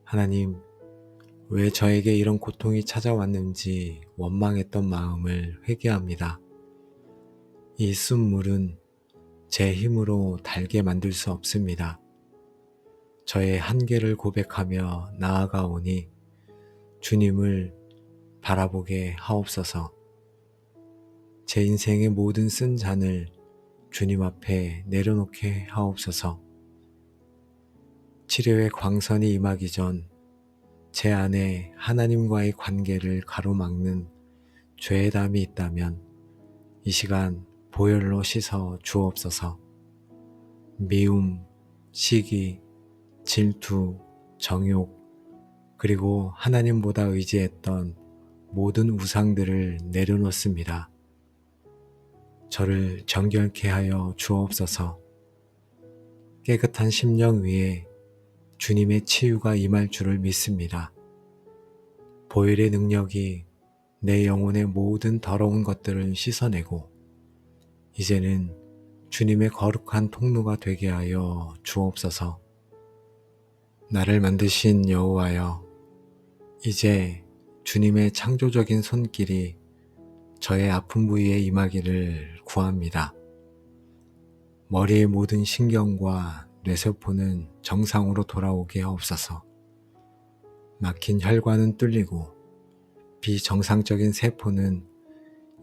Speaker 1: 하나님, 왜 저에게 이런 고통이 찾아왔는지 원망했던 마음을 회개합니다. 이 쓴물은 제 힘으로 달게 만들 수 없습니다. 저의 한계를 고백하며 나아가오니 주님을 바라보게 하옵소서. 제 인생의 모든 쓴 잔을 주님 앞에 내려놓게 하옵소서. 치료의 광선이 임하기 전 제 안에 하나님과의 관계를 가로막는 죄의 담이 있다면 이 시간 보혈로 씻어 주옵소서. 미움, 시기, 질투, 정욕, 그리고 하나님보다 의지했던 모든 우상들을 내려놓습니다. 저를 정결케 하여 주옵소서. 깨끗한 심령 위에 주님의 치유가 임할 줄을 믿습니다. 보혈의 능력이 내 영혼의 모든 더러운 것들을 씻어내고 이제는 주님의 거룩한 통로가 되게 하여 주옵소서. 나를 만드신 여호와여, 이제 주님의 창조적인 손길이 저의 아픈 부위에 임하기를 구합니다. 머리의 모든 신경과 뇌세포는 정상으로 돌아오게 하옵소서. 막힌 혈관은 뚫리고 비정상적인 세포는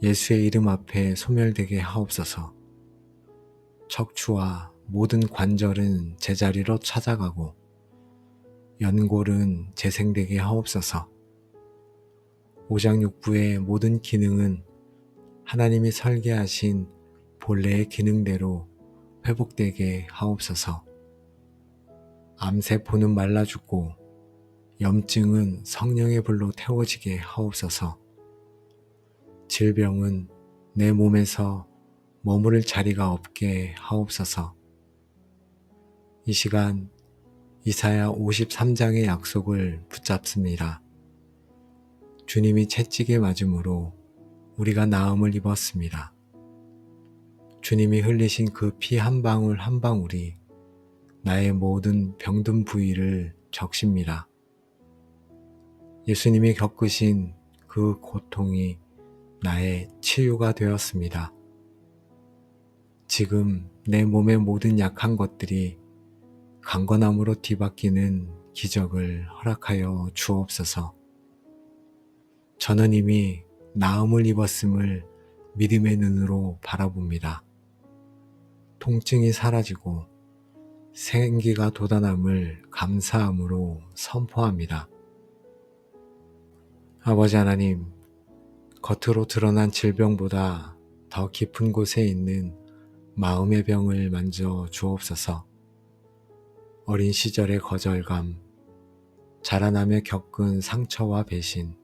Speaker 1: 예수의 이름 앞에 소멸되게 하옵소서. 척추와 모든 관절은 제자리로 찾아가고 연골은 재생되게 하옵소서. 오장육부의 모든 기능은 하나님이 설계하신 본래의 기능대로 회복되게 하옵소서. 암세포는 말라 죽고 염증은 성령의 불로 태워지게 하옵소서. 질병은 내 몸에서 머무를 자리가 없게 하옵소서. 이 시간 이사야 53장의 약속을 붙잡습니다. 주님이 채찍에 맞음으로 우리가 나음을 입었습니다. 주님이 흘리신 그 피 한 방울 한 방울이 나의 모든 병든 부위를 적십니다. 예수님이 겪으신 그 고통이 나의 치유가 되었습니다. 지금 내 몸의 모든 약한 것들이 강건함으로 뒤바뀌는 기적을 허락하여 주옵소서. 저는 이미 나음을 입었음을 믿음의 눈으로 바라봅니다. 통증이 사라지고 생기가 돋아남을 감사함으로 선포합니다. 아버지 하나님, 겉으로 드러난 질병보다 더 깊은 곳에 있는 마음의 병을 만져 주옵소서. 어린 시절의 거절감, 자라나며 겪은 상처와 배신,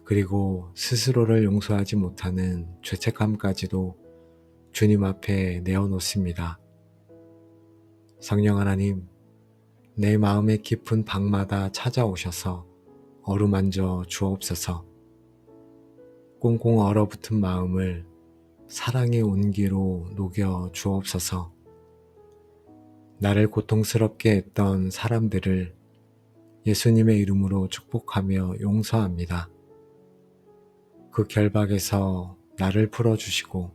Speaker 1: 그리고 스스로를 용서하지 못하는 죄책감까지도 주님 앞에 내어놓습니다. 성령 하나님, 내 마음의 깊은 방마다 찾아오셔서 어루만져 주옵소서. 꽁꽁 얼어붙은 마음을 사랑의 온기로 녹여 주옵소서. 나를 고통스럽게 했던 사람들을 예수님의 이름으로 축복하며 용서합니다. 그 결박에서 나를 풀어주시고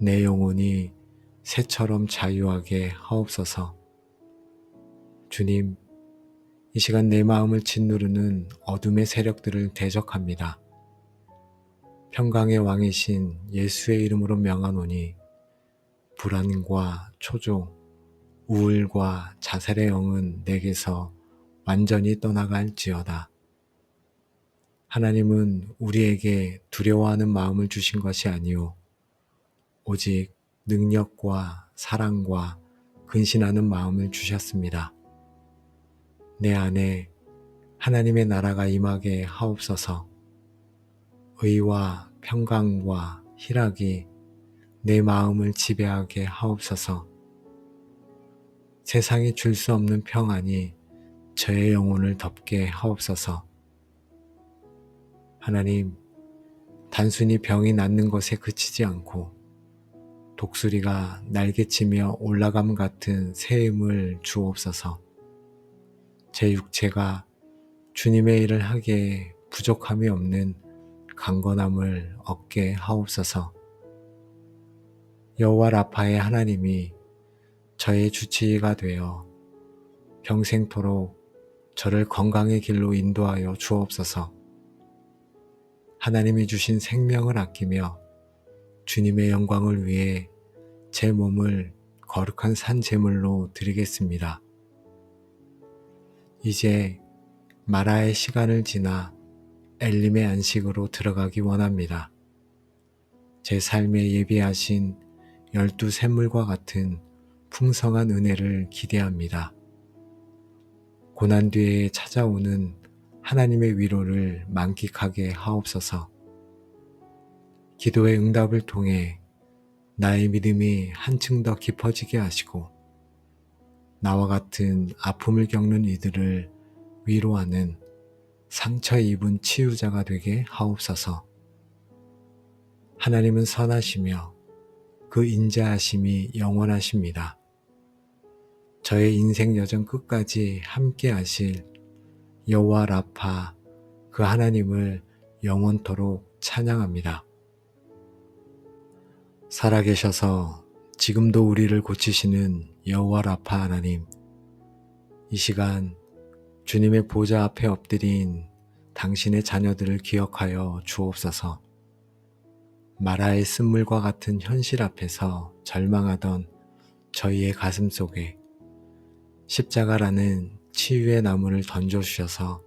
Speaker 1: 내 영혼이 새처럼 자유하게 하옵소서. 주님, 이 시간 내 마음을 짓누르는 어둠의 세력들을 대적합니다. 평강의 왕이신 예수의 이름으로 명하노니 불안과 초조, 우울과 자살의 영은 내게서 완전히 떠나갈지어다. 하나님은 우리에게 두려워하는 마음을 주신 것이 아니오 오직 능력과 사랑과 근신하는 마음을 주셨습니다. 내 안에 하나님의 나라가 임하게 하옵소서. 의와 평강과 희락이 내 마음을 지배하게 하옵소서. 세상이 줄 수 없는 평안이 저의 영혼을 덮게 하옵소서. 하나님, 단순히 병이 낫는 것에 그치지 않고 독수리가 날개치며 올라감 같은 새 힘을 주옵소서. 제 육체가 주님의 일을 하기에 부족함이 없는 강건함을 얻게 하옵소서. 여호와 라파의 하나님이 저의 주치의가 되어 평생토록 저를 건강의 길로 인도하여 주옵소서. 하나님이 주신 생명을 아끼며 주님의 영광을 위해 제 몸을 거룩한 산 제물로 드리겠습니다. 이제 마라의 시간을 지나 엘림의 안식으로 들어가기 원합니다. 제 삶에 예비하신 12 샘물과 같은 풍성한 은혜를 기대합니다. 고난 뒤에 찾아오는 하나님의 위로를 만끽하게 하옵소서. 기도의 응답을 통해 나의 믿음이 한층 더 깊어지게 하시고 나와 같은 아픔을 겪는 이들을 위로하는 상처 입은 치유자가 되게 하옵소서. 하나님은 선하시며 그 인자하심이 영원하십니다. 저의 인생 여정 끝까지 함께 하실 여호와 라파 그 하나님을 영원토록 찬양합니다. 살아계셔서 지금도 우리를 고치시는 여호와 라파 하나님, 이 시간 주님의 보좌 앞에 엎드린 당신의 자녀들을 기억하여 주옵소서. 마라의 쓴물과 같은 현실 앞에서 절망하던 저희의 가슴 속에 십자가라는 치유의 나무를 던져주셔서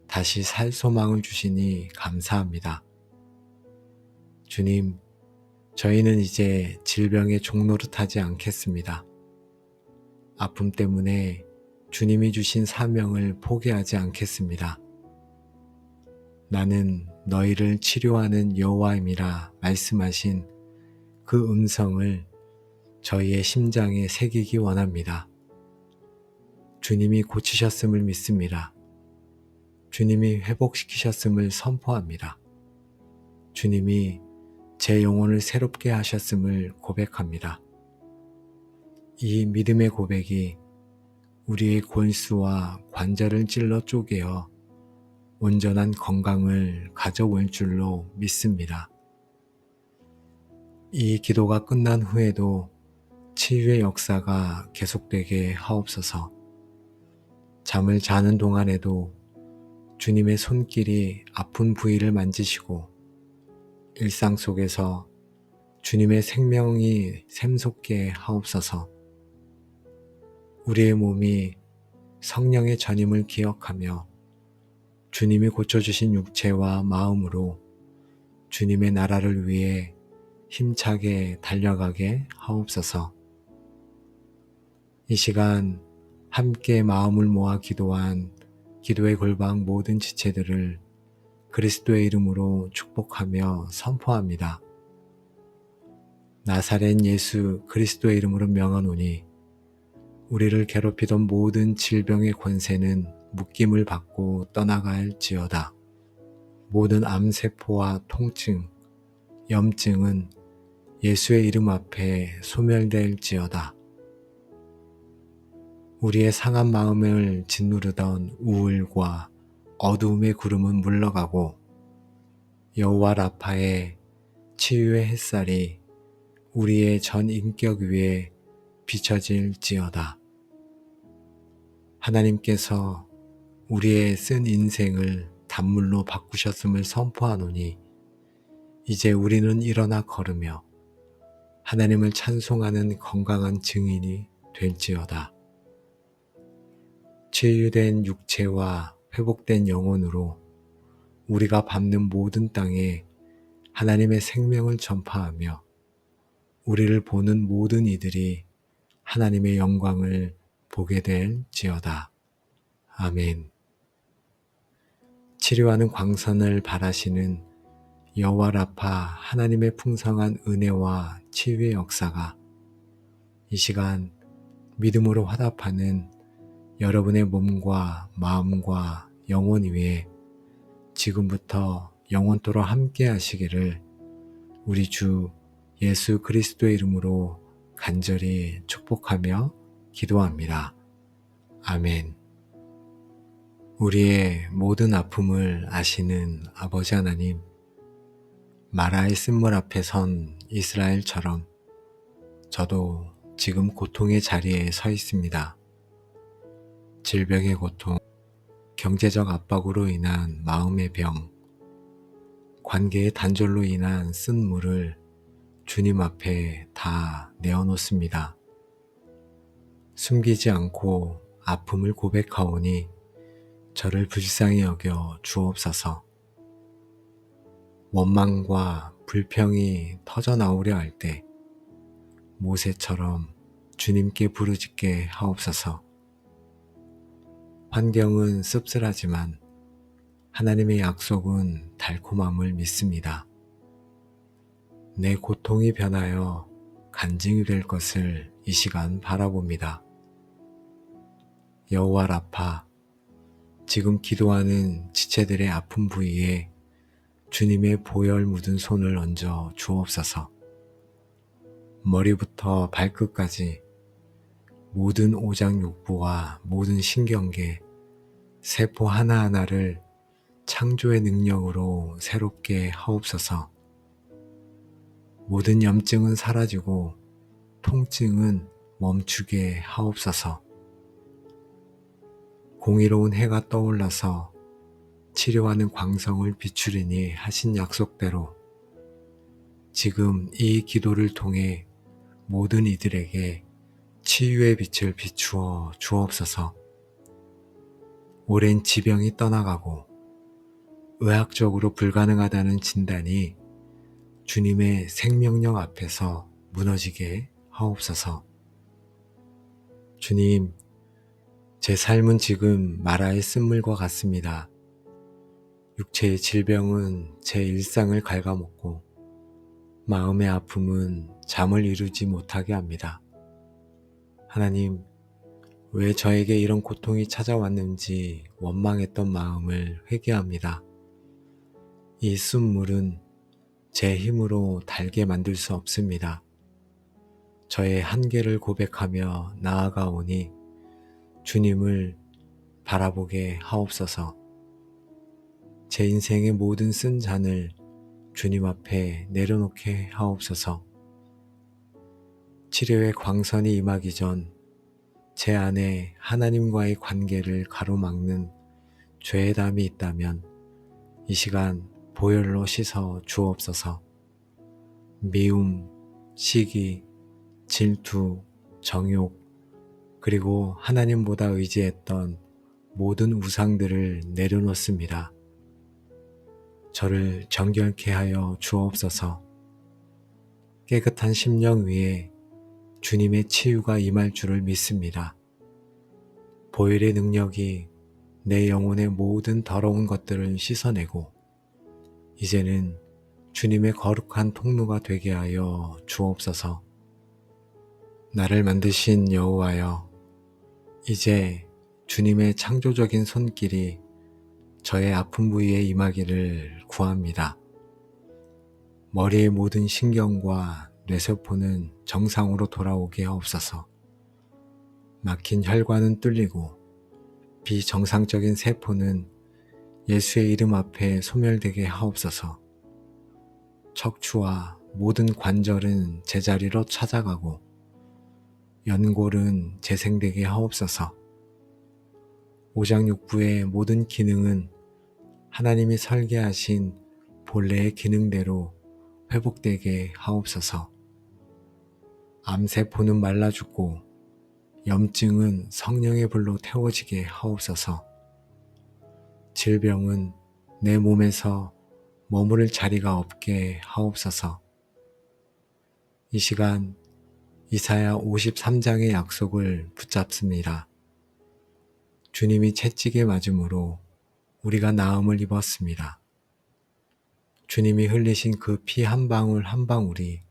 Speaker 1: 다시 살 소망을 주시니 감사합니다. 주님, 저희는 이제 질병의 종노릇하지 않겠습니다. 아픔 때문에 주님이 주신 사명을 포기하지 않겠습니다. 나는 너희를 치료하는 여호와임이라 말씀하신 그 음성을 저희의 심장에 새기기 원합니다. 주님이 고치셨음을 믿습니다. 주님이 회복시키셨음을 선포합니다. 주님이 제 영혼을 새롭게 하셨음을 고백합니다. 이 믿음의 고백이 우리의 골수와 관절을 찔러 쪼개어 온전한 건강을 가져올 줄로 믿습니다. 이 기도가 끝난 후에도 치유의 역사가 계속되게 하옵소서. 잠을 자는 동안에도 주님의 손길이 아픈 부위를 만지시고 일상 속에서 주님의 생명이 샘솟게 하옵소서. 우리의 몸이 성령의 전임을 기억하며 주님이 고쳐주신 육체와 마음으로 주님의 나라를 위해 힘차게 달려가게 하옵소서. 이 시간 함께 마음을 모아 기도한 기도의 골방 모든 지체들을 그리스도의 이름으로 축복하며 선포합니다. 나사렛 예수 그리스도의 이름으로 명하노니 우리를 괴롭히던 모든 질병의 권세는 묶임을 받고 떠나갈지어다. 모든 암세포와 통증, 염증은 예수의 이름 앞에 소멸될지어다. 우리의 상한 마음을 짓누르던 우울과 어두움의 구름은 물러가고 여호와 라파의 치유의 햇살이 우리의 전 인격 위에 비춰질지어다. 하나님께서 우리의 쓴 인생을 단물로 바꾸셨음을 선포하노니 이제 우리는 일어나 걸으며 하나님을 찬송하는 건강한 증인이 될지어다. 치유된 육체와 회복된 영혼으로 우리가 밟는 모든 땅에 하나님의 생명을 전파하며 우리를 보는 모든 이들이 하나님의 영광을 보게 될지어다. 아멘. 치료하는 광선을 바라시는 여호와 라파 하나님의 풍성한 은혜와 치유의 역사가 이 시간 믿음으로 화답하는 여러분의 몸과 마음과 영혼 위에 지금부터 영원토록 함께 하시기를 우리 주 예수 그리스도의 이름으로 간절히 축복하며 기도합니다. 아멘. 우리의 모든 아픔을 아시는 아버지 하나님, 마라의 쓴물 앞에 선 이스라엘처럼 저도 지금 고통의 자리에 서 있습니다. 질병의 고통, 경제적 압박으로 인한 마음의 병, 관계의 단절로 인한 쓴물을 주님 앞에 다 내어놓습니다. 숨기지 않고 아픔을 고백하오니 저를 불쌍히 여겨 주옵소서. 원망과 불평이 터져나오려 할 때 모세처럼 주님께 부르짖게 하옵소서. 환경은 씁쓸하지만 하나님의 약속은 달콤함을 믿습니다. 내 고통이 변하여 간증이 될 것을 이 시간 바라봅니다. 여호와 라파, 지금 기도하는 지체들의 아픈 부위에 주님의 보혈 묻은 손을 얹어 주옵소서. 머리부터 발끝까지 모든 오장육부와 모든 신경계, 세포 하나하나를 창조의 능력으로 새롭게 하옵소서. 모든 염증은 사라지고 통증은 멈추게 하옵소서. 공의로운 해가 떠올라서 치료하는 광성을 비추리니 하신 약속대로 지금 이 기도를 통해 모든 이들에게 치유의 빛을 비추어 주옵소서. 오랜 지병이 떠나가고 의학적으로 불가능하다는 진단이 주님의 생명력 앞에서 무너지게 하옵소서. 주님, 제 삶은 지금 마라의 쓴물과 같습니다. 육체의 질병은 제 일상을 갉아먹고 마음의 아픔은 잠을 이루지 못하게 합니다. 하나님, 왜 저에게 이런 고통이 찾아왔는지 원망했던 마음을 회개합니다. 이 쓴물은 제 힘으로 달게 만들 수 없습니다. 저의 한계를 고백하며 나아가오니 주님을 바라보게 하옵소서. 제 인생의 모든 쓴 잔을 주님 앞에 내려놓게 하옵소서. 치료의 광선이 임하기 전 제 안에 하나님과의 관계를 가로막는 죄의 담이 있다면 이 시간 보혈로 씻어 주옵소서. 미움, 시기, 질투, 정욕, 그리고 하나님보다 의지했던 모든 우상들을 내려놓습니다. 저를 정결케 하여 주옵소서. 깨끗한 심령 위에 주님의 치유가 임할 줄을 믿습니다. 보혈의 능력이 내 영혼의 모든 더러운 것들을 씻어내고 이제는 주님의 거룩한 통로가 되게 하여 주옵소서. 나를 만드신 여호와여, 이제 주님의 창조적인 손길이 저의 아픈 부위에 임하기를 구합니다. 머리의 모든 신경과 뇌세포는 정상으로 돌아오게 하옵소서. 막힌 혈관은 뚫리고 비정상적인 세포는 예수의 이름 앞에 소멸되게 하옵소서. 척추와 모든 관절은 제자리로 찾아가고 연골은 재생되게 하옵소서. 오장육부의 모든 기능은 하나님이 설계하신 본래의 기능대로 회복되게 하옵소서. 암세포는 말라 죽고 염증은 성령의 불로 태워지게 하옵소서. 질병은 내 몸에서 머무를 자리가 없게 하옵소서. 이 시간 이사야 53장의 약속을 붙잡습니다. 주님이 채찍에 맞음으로 우리가 나음을 입었습니다. 주님이 흘리신 그 피 한 방울 한 방울이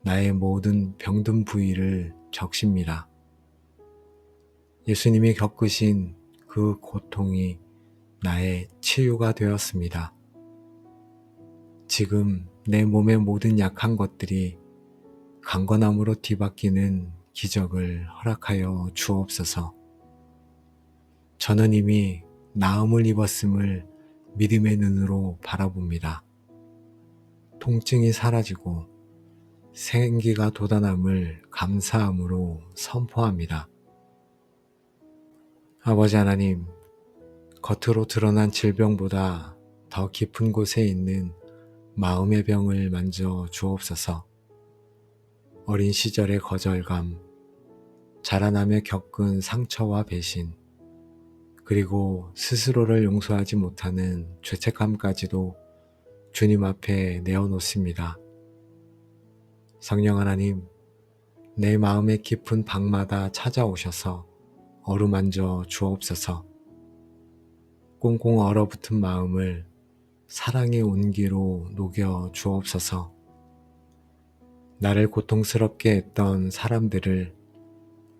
Speaker 1: 나의 모든 병든 부위를 적십니다. 예수님이 겪으신 그 고통이 나의 치유가 되었습니다. 지금 내 몸의 모든 약한 것들이 강건함으로 뒤바뀌는 기적을 허락하여 주옵소서. 저는 이미 나음을 입었음을 믿음의 눈으로 바라봅니다. 통증이 사라지고 생기가 돋아남을 감사함으로 선포합니다. 아버지 하나님, 겉으로 드러난 질병보다 더 깊은 곳에 있는 마음의 병을 만져 주옵소서. 어린 시절의 거절감, 자라나며 겪은 상처와 배신, 그리고 스스로를 용서하지 못하는 죄책감까지도 주님 앞에 내어놓습니다. 성령 하나님, 내 마음의 깊은 방마다 찾아오셔서 어루만져 주옵소서. 꽁꽁 얼어붙은 마음을 사랑의 온기로 녹여 주옵소서. 나를 고통스럽게 했던 사람들을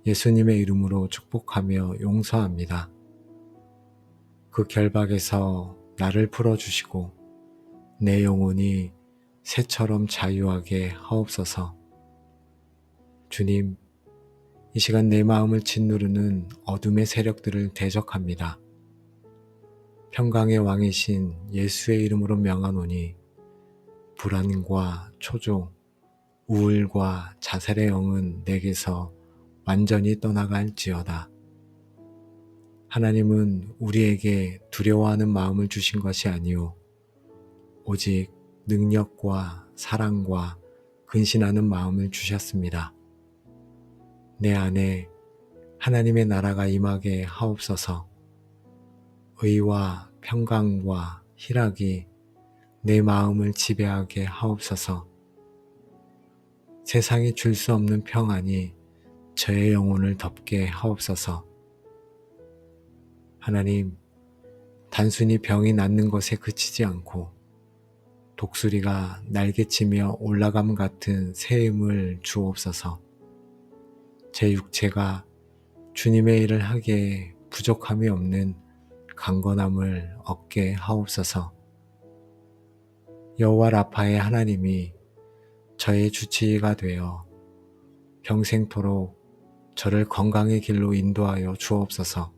Speaker 1: 예수님의 이름으로 축복하며 용서합니다. 그 결박에서 나를 풀어주시고 내 영혼이 새처럼 자유하게 하옵소서. 주님, 이 시간 내 마음을 짓누르는 어둠의 세력들을 대적합니다. 평강의 왕이신 예수의 이름으로 명하노니 불안과 초조, 우울과 자살의 영은 내게서 완전히 떠나갈지어다. 하나님은 우리에게 두려워하는 마음을 주신 것이 아니오 오직 능력과 사랑과 근신하는 마음을 주셨습니다. 내 안에 하나님의 나라가 임하게 하옵소서. 의와 평강과 희락이 내 마음을 지배하게 하옵소서. 세상이 줄 수 없는 평안이 저의 영혼을 덮게 하옵소서. 하나님, 단순히 병이 낫는 것에 그치지 않고 독수리가 날개치며 올라감 같은 새 힘을 주옵소서. 제 육체가 주님의 일을 하기에 부족함이 없는 강건함을 얻게 하옵소서. 여호와 라파의 하나님이 저의 주치의가 되어 평생토록 저를 건강의 길로 인도하여 주옵소서.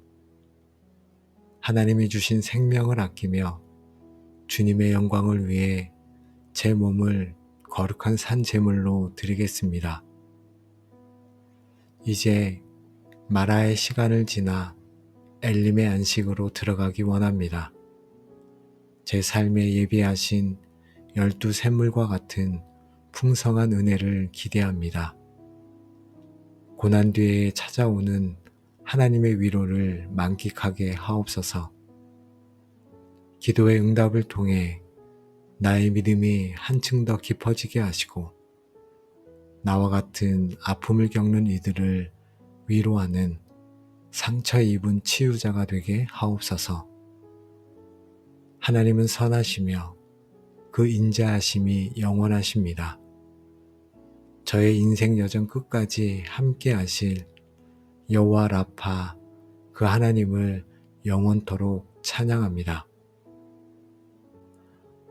Speaker 1: 하나님이 주신 생명을 아끼며 주님의 영광을 위해 제 몸을 거룩한 산 제물로 드리겠습니다. 이제 마라의 시간을 지나 엘림의 안식으로 들어가기 원합니다. 제 삶에 예비하신 12 샘물과 같은 풍성한 은혜를 기대합니다. 고난 뒤에 찾아오는 하나님의 위로를 만끽하게 하옵소서. 기도의 응답을 통해 나의 믿음이 한층 더 깊어지게 하시고 나와 같은 아픔을 겪는 이들을 위로하는 상처 입은 치유자가 되게 하옵소서. 하나님은 선하시며 그 인자하심이 영원하십니다. 저의 인생 여정 끝까지 함께 하실 여호와 라파 그 하나님을 영원토록 찬양합니다.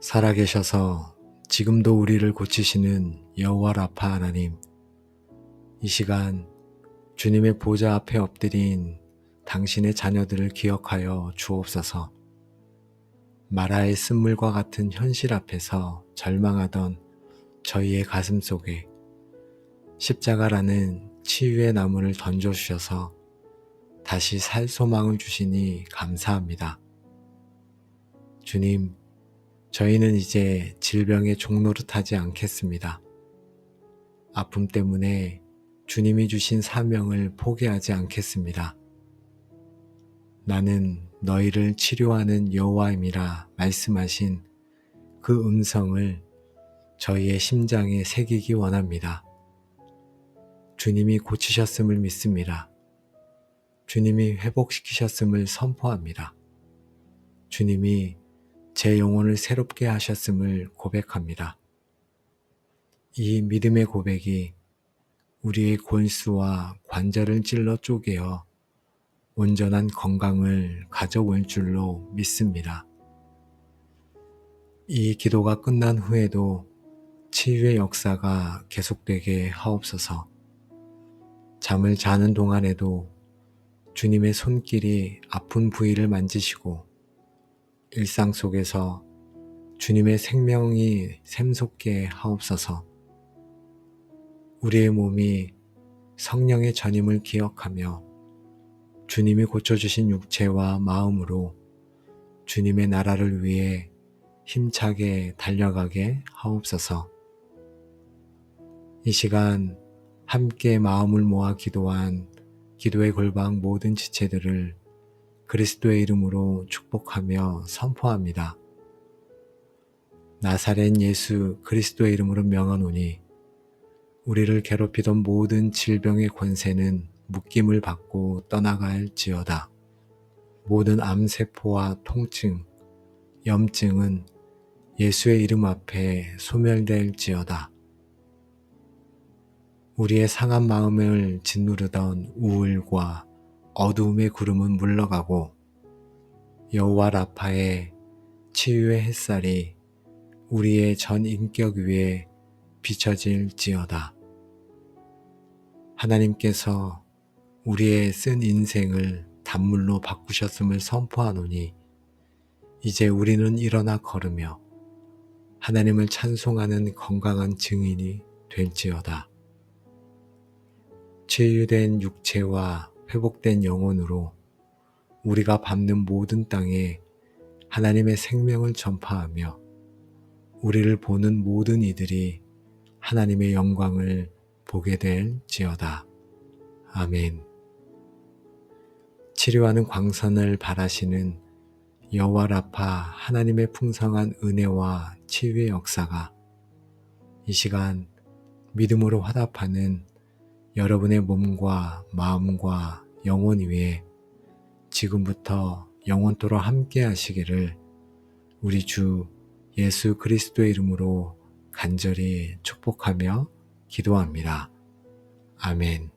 Speaker 1: 살아계셔서 지금도 우리를 고치시는 여호와 라파 하나님, 이 시간 주님의 보좌 앞에 엎드린 당신의 자녀들을 기억하여 주옵소서. 마라의 쓴물과 같은 현실 앞에서 절망하던 저희의 가슴 속에 십자가라는 치유의 나무를 던져주셔서 다시 살 소망을 주시니 감사합니다. 주님, 저희는 이제 질병의 종노릇하지 않겠습니다. 아픔 때문에 주님이 주신 사명을 포기하지 않겠습니다. 나는 너희를 치료하는 여호와임이라 말씀하신 그 음성을 저희의 심장에 새기기 원합니다. 주님이 고치셨음을 믿습니다. 주님이 회복시키셨음을 선포합니다. 주님이 제 영혼을 새롭게 하셨음을 고백합니다. 이 믿음의 고백이 우리의 골수와 관절을 찔러 쪼개어 온전한 건강을 가져올 줄로 믿습니다. 이 기도가 끝난 후에도 치유의 역사가 계속되게 하옵소서. 잠을 자는 동안에도 주님의 손길이 아픈 부위를 만지시고 일상 속에서 주님의 생명이 샘솟게 하옵소서. 우리의 몸이 성령의 전임을 기억하며 주님이 고쳐주신 육체와 마음으로 주님의 나라를 위해 힘차게 달려가게 하옵소서. 이 시간 함께 마음을 모아 기도한 기도의 골방 모든 지체들을 그리스도의 이름으로 축복하며 선포합니다. 나사렛 예수 그리스도의 이름으로 명하노니 우리를 괴롭히던 모든 질병의 권세는 묶임을 받고 떠나갈지어다. 모든 암세포와 통증, 염증은 예수의 이름 앞에 소멸될지어다. 우리의 상한 마음을 짓누르던 우울과 어두움의 구름은 물러가고 여호와 라파의 치유의 햇살이 우리의 전 인격 위에 비춰질지어다. 하나님께서 우리의 쓴 인생을 단물로 바꾸셨음을 선포하노니 이제 우리는 일어나 걸으며 하나님을 찬송하는 건강한 증인이 될지어다. 치유된 육체와 회복된 영혼으로 우리가 밟는 모든 땅에 하나님의 생명을 전파하며 우리를 보는 모든 이들이 하나님의 영광을 보게 될지어다. 아멘. 치료하는 광선을 바라시는 여호와 라파 하나님의 풍성한 은혜와 치유의 역사가 이 시간 믿음으로 화답하는 여러분의 몸과 마음과 영혼 위에 지금부터 영원토록 함께 하시기를 우리 주 예수 그리스도의 이름으로 간절히 축복하며 기도합니다. 아멘.